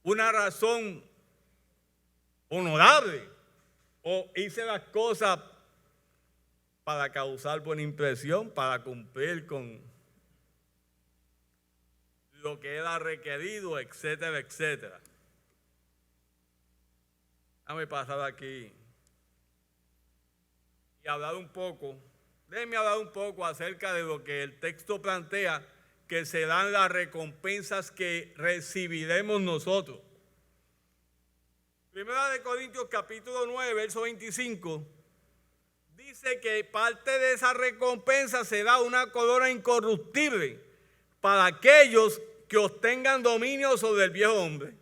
una razón honorable? ¿O hice las cosas para causar buena impresión, para cumplir con lo que era requerido, etcétera, etcétera? Déjame pasar aquí y hablar un poco. Déjenme hablar un poco acerca de lo que el texto plantea, que serán las recompensas que recibiremos nosotros. Primera de Corintios capítulo 9, verso 25, dice que parte de esa recompensa será una corona incorruptible para aquellos que obtengan dominio sobre el viejo hombre.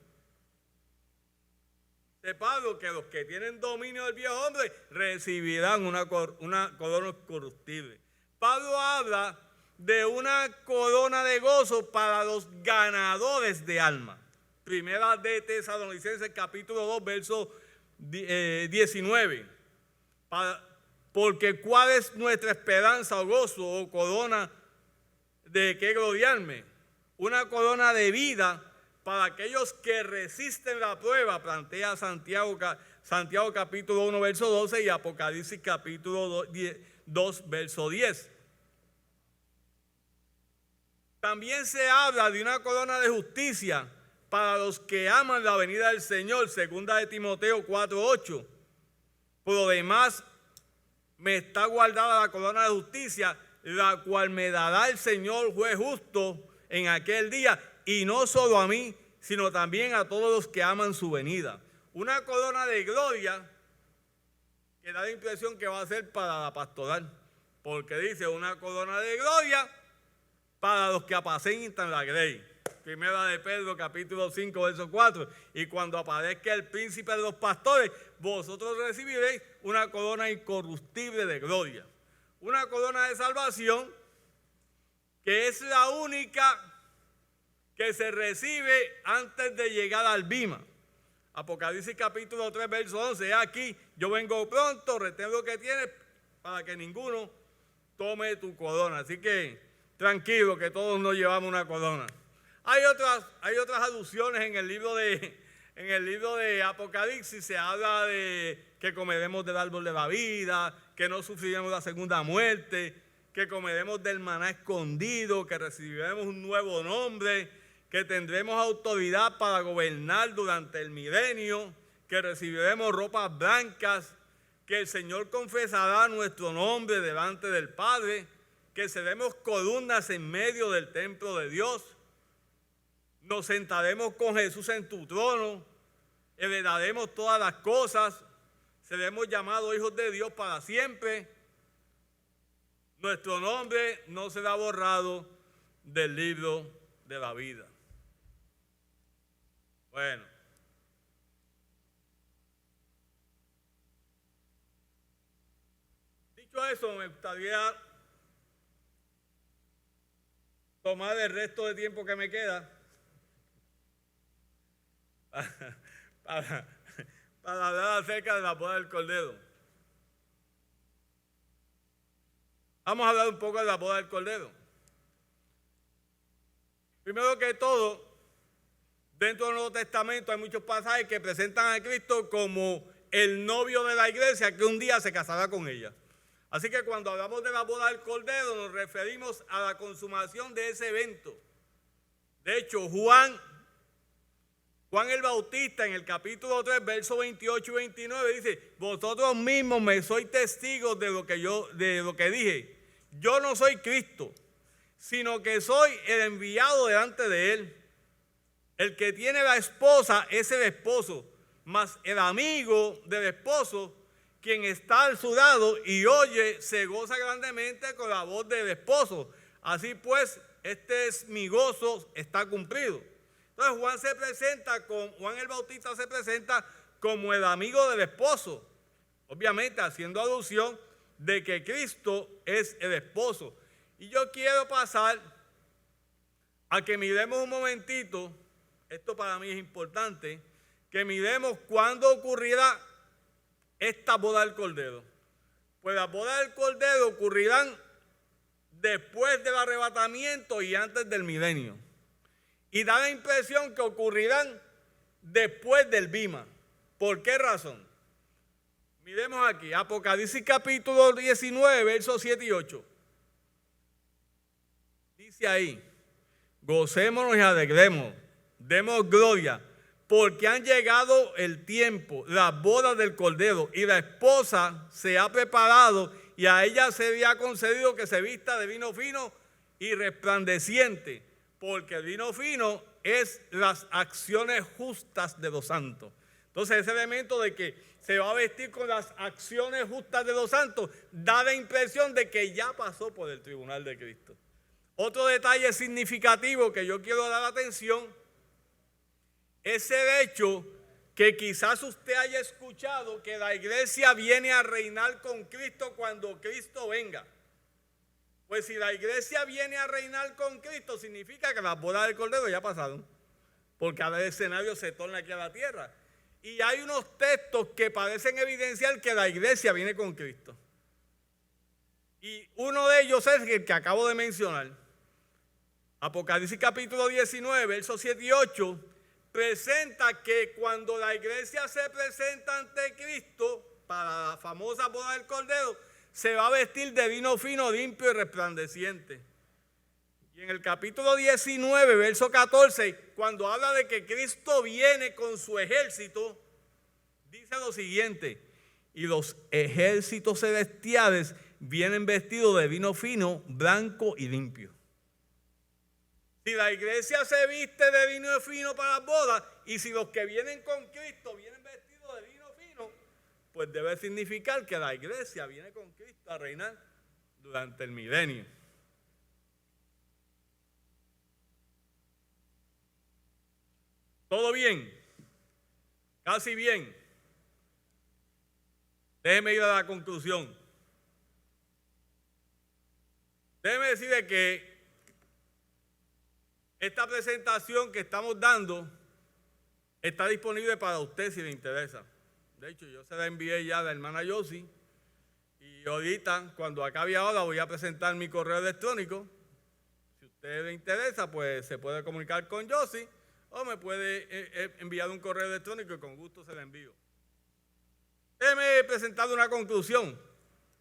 De Pablo, que los que tienen dominio del viejo hombre recibirán una corona incorruptible. Pablo habla de una corona de gozo para los ganadores de alma. Primera de Tesalonicenses capítulo 2, verso 19. Porque ¿cuál es nuestra esperanza o gozo o corona de qué gloriarme? Una corona de vida para aquellos que resisten la prueba, plantea Santiago capítulo 1, verso 12 y Apocalipsis capítulo 2, verso 10. También se habla de una corona de justicia para los que aman la venida del Señor, segunda de Timoteo 4, 8. Por lo demás, me está guardada la corona de justicia, la cual me dará el Señor juez justo en aquel día, y no solo a mí, sino también a todos los que aman su venida. Una corona de gloria que da la impresión que va a ser para la pastoral, porque dice una corona de gloria para los que apacentan la grey. Primera de Pedro, capítulo 5, verso 4. Y cuando aparezca el príncipe de los pastores, vosotros recibiréis una corona incorruptible de gloria. Una corona de salvación que es la única que se recibe antes de llegar al bima. Apocalipsis capítulo 3, verso 11. Aquí, yo vengo pronto, retén lo que tienes para que ninguno tome tu corona. Así que tranquilo, que todos nos llevamos una corona. Hay otras alusiones en el libro de Apocalipsis. Se habla de que comeremos del árbol de la vida, que no sufriremos la segunda muerte, que comeremos del maná escondido, que recibiremos un nuevo nombre, que tendremos autoridad para gobernar durante el milenio, que recibiremos ropas blancas, que el Señor confesará nuestro nombre delante del Padre, que seremos columnas en medio del templo de Dios. Nos sentaremos con Jesús en tu trono, heredaremos todas las cosas, seremos llamados hijos de Dios para siempre. Nuestro nombre no será borrado del libro de la vida. Bueno, dicho eso, me gustaría tomar el resto de tiempo que me queda para hablar acerca de la boda del Cordero. Vamos a hablar un poco de la boda del Cordero. Primero que todo, dentro del Nuevo Testamento hay muchos pasajes que presentan a Cristo como el novio de la iglesia que un día se casará con ella. Así que cuando hablamos de la boda del Cordero nos referimos a la consumación de ese evento. De hecho, Juan el Bautista en el capítulo 3, versos 28 y 29 dice: vosotros mismos me sois testigos de lo que dije. Yo no soy Cristo, sino que soy el enviado delante de él. El que tiene la esposa es el esposo, mas el amigo del esposo, quien está a su lado y oye, se goza grandemente con la voz del esposo. Así pues, este es mi gozo, está cumplido. Entonces Juan el Bautista se presenta como el amigo del esposo, obviamente haciendo alusión de que Cristo es el esposo. Y yo quiero pasar a que miremos un momentito, esto para mí es importante, que miremos cuándo ocurrirá esta boda del Cordero. Pues las bodas del Cordero ocurrirán después del arrebatamiento y antes del milenio. Y da la impresión que ocurrirán después del bima. ¿Por qué razón? Miremos aquí, Apocalipsis capítulo 19, versos 7 y 8. Dice ahí: gocémonos y alegremos, demos gloria, porque han llegado el tiempo, las bodas del Cordero, y la esposa se ha preparado, y a ella se le ha concedido que se vista de vino fino y resplandeciente, porque el vino fino es las acciones justas de los santos. Entonces ese elemento de que se va a vestir con las acciones justas de los santos da la impresión de que ya pasó por el tribunal de Cristo. Otro detalle significativo que yo quiero dar atención es el hecho que quizás usted haya escuchado que la iglesia viene a reinar con Cristo cuando Cristo venga. Pues si la iglesia viene a reinar con Cristo, significa que las bodas del Cordero ya pasaron, porque ahora el escenario se torna aquí a la tierra. Y hay unos textos que parecen evidenciar que la iglesia viene con Cristo. Y uno de ellos es el que acabo de mencionar. Apocalipsis capítulo 19, versos 7 y 8, presenta que cuando la iglesia se presenta ante Cristo para la famosa boda del Cordero, se va a vestir de vino fino, limpio y resplandeciente. Y en el capítulo 19, verso 14, cuando habla de que Cristo viene con su ejército, dice lo siguiente: y los ejércitos celestiales vienen vestidos de vino fino, blanco y limpio. Si la iglesia se viste de vino fino para las bodas, y si los que vienen con Cristo vienen vestidos de vino fino, pues debe significar que la iglesia viene con Cristo a reinar durante el milenio. ¿Todo bien? Casi bien. Déjeme ir a la conclusión. Déjeme decirle que esta presentación que estamos dando está disponible para usted si le interesa. De hecho, yo se la envié ya a la hermana Yossi. Y ahorita, cuando acabe ahora, voy a presentar mi correo electrónico. Si a usted le interesa, pues se puede comunicar con Yossi o me puede enviar un correo electrónico y con gusto se la envío. Déjeme presentar una conclusión.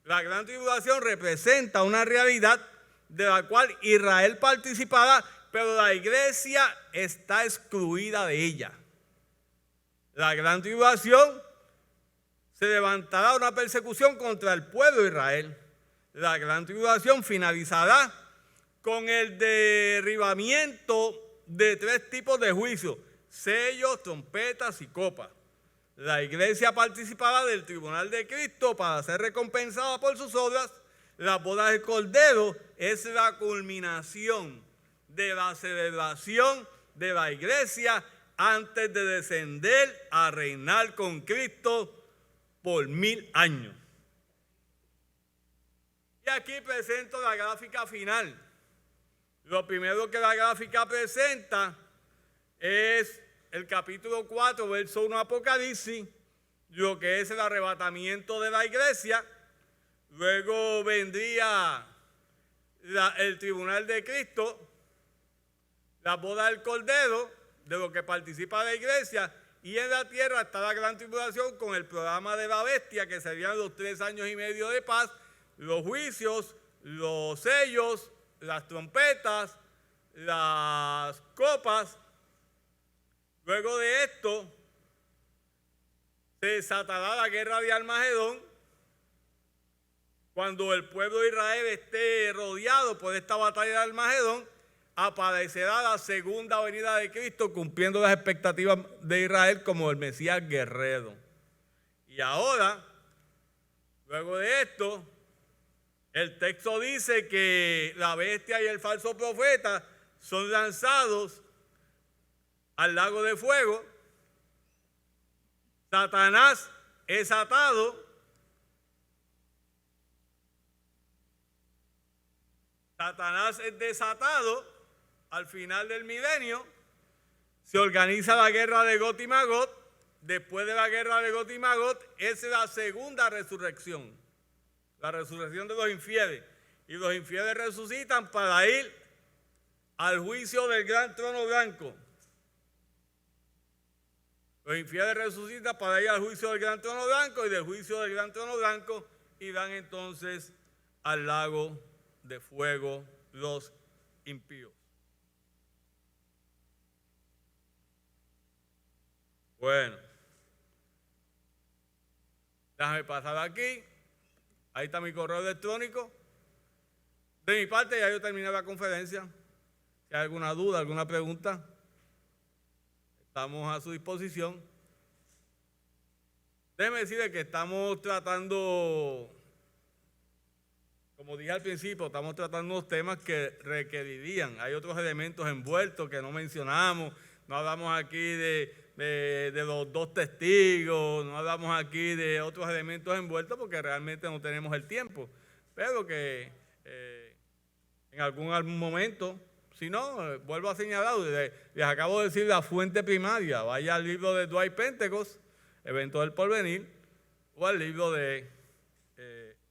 La gran tribulación representa una realidad de la cual Israel participará, pero la iglesia está excluida de ella. La gran tribulación se levantará una persecución contra el pueblo de Israel. La gran tribulación finalizará con el derribamiento de 3 tipos de juicios: sellos, trompetas y copas. La iglesia participará del tribunal de Cristo para ser recompensada por sus obras. La boda del Cordero es la culminación de la celebración de la iglesia antes de descender a reinar con Cristo por 1000 años. Y aquí presento la gráfica final. Lo primero que la gráfica presenta es el capítulo 4, verso 1 Apocalipsis, lo que es el arrebatamiento de la iglesia. Luego vendría el tribunal de Cristo, la boda del Cordero, de lo que participa la iglesia, y en la tierra está la gran tribulación con el programa de la bestia, que serían los 3 años y medio de paz, los juicios, los sellos, las trompetas, las copas. Luego de esto se desatará la guerra de Armagedón, cuando el pueblo de Israel esté rodeado por esta batalla de Armagedón. Aparecerá la segunda venida de Cristo, cumpliendo las expectativas de Israel como el Mesías guerrero. Y ahora, luego de esto, el texto dice que la bestia y el falso profeta son lanzados al lago de fuego. Satanás es atado. Satanás es desatado. Al final del milenio se organiza la guerra de Gog y Magog. Después de la guerra de Gog y Magog es la segunda resurrección, la resurrección de los infieles. Y los infieles resucitan para ir al juicio del gran trono blanco. Los infieles resucitan para ir al juicio del gran trono blanco, y del juicio del gran trono blanco irán entonces al lago de fuego los impíos. Bueno, déjame pasar aquí. Ahí está mi correo electrónico. De mi parte ya yo terminé la conferencia. Si hay alguna duda, alguna pregunta, estamos a su disposición. Déjeme decirle que estamos tratando, como dije al principio, estamos tratando unos temas que requerirían. Hay otros elementos envueltos que no mencionamos. No hablamos aquí de los 2 testigos, no hablamos aquí de otros elementos envueltos porque realmente no tenemos el tiempo. Pero que en algún momento, si no, vuelvo a señalar, les acabo de decir la fuente primaria. Vaya al libro de Dwight Pentecost, Evento del Porvenir, o al libro de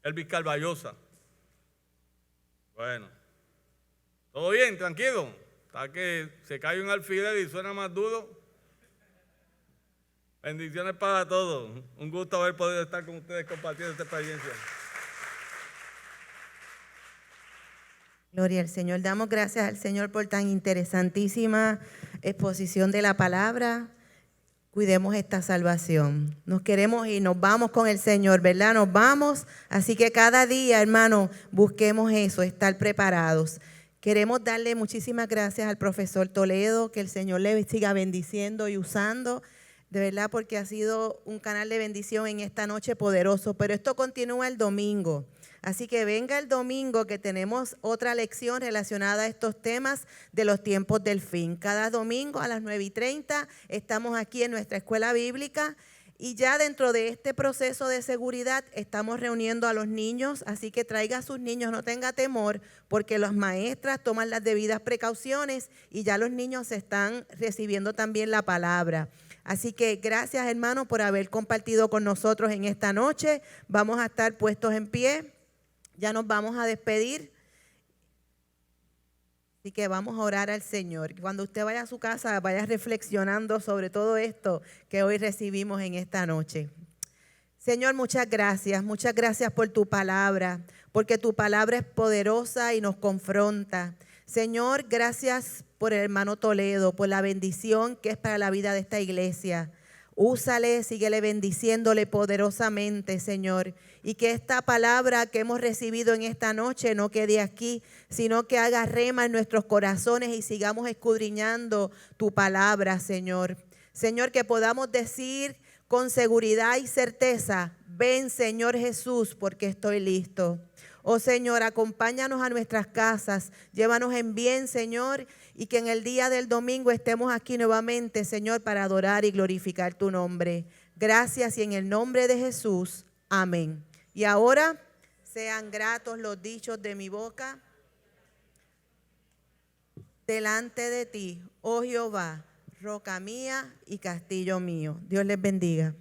Elvis Carballosa. Bueno, ¿todo bien? ¿Tranquilo? ¿Está que se cae un alfiler y suena más duro? Bendiciones para todos. Un gusto haber podido estar con ustedes compartiendo esta experiencia. Gloria al Señor. Damos gracias al Señor por tan interesantísima exposición de la palabra. cuidemos esta salvación. Nos queremos y nos vamos con el Señor, ¿verdad? Nos vamos, así que cada día, hermano, busquemos eso, estar preparados. Queremos darle muchísimas gracias al profesor Toledo, que el Señor le siga bendiciendo y usando, de verdad, porque ha sido un canal de bendición en esta noche poderoso, pero esto continúa el domingo. Así que venga el domingo que tenemos otra lección relacionada a estos temas de los tiempos del fin. Cada domingo a las 9:30 estamos aquí en nuestra escuela bíblica y ya dentro de este proceso de seguridad estamos reuniendo a los niños, así que traiga a sus niños, no tenga temor, porque las maestras toman las debidas precauciones y ya los niños están recibiendo también la palabra. Así que gracias, hermanos, por haber compartido con nosotros en esta noche. Vamos a estar puestos en pie. Ya nos vamos a despedir, así que vamos a orar al Señor. Cuando usted vaya a su casa, vaya reflexionando sobre todo esto que hoy recibimos en esta noche. Señor, muchas gracias por tu palabra, porque tu palabra es poderosa y nos confronta. Señor, gracias por el hermano Toledo, por la bendición que es para la vida de esta iglesia. Úsale, síguele bendiciéndole poderosamente, Señor. Y que esta palabra que hemos recibido en esta noche no quede aquí, sino que haga rema en nuestros corazones y sigamos escudriñando tu palabra, Señor. Señor, que podamos decir con seguridad y certeza, ven, Señor Jesús, porque estoy listo. Oh Señor, acompáñanos a nuestras casas, llévanos en bien, Señor, y que en el día del domingo estemos aquí nuevamente, Señor, para adorar y glorificar tu nombre. Gracias y en el nombre de Jesús, amén. Y ahora sean gratos los dichos de mi boca delante de ti, oh Jehová, roca mía y castillo mío. Dios les bendiga.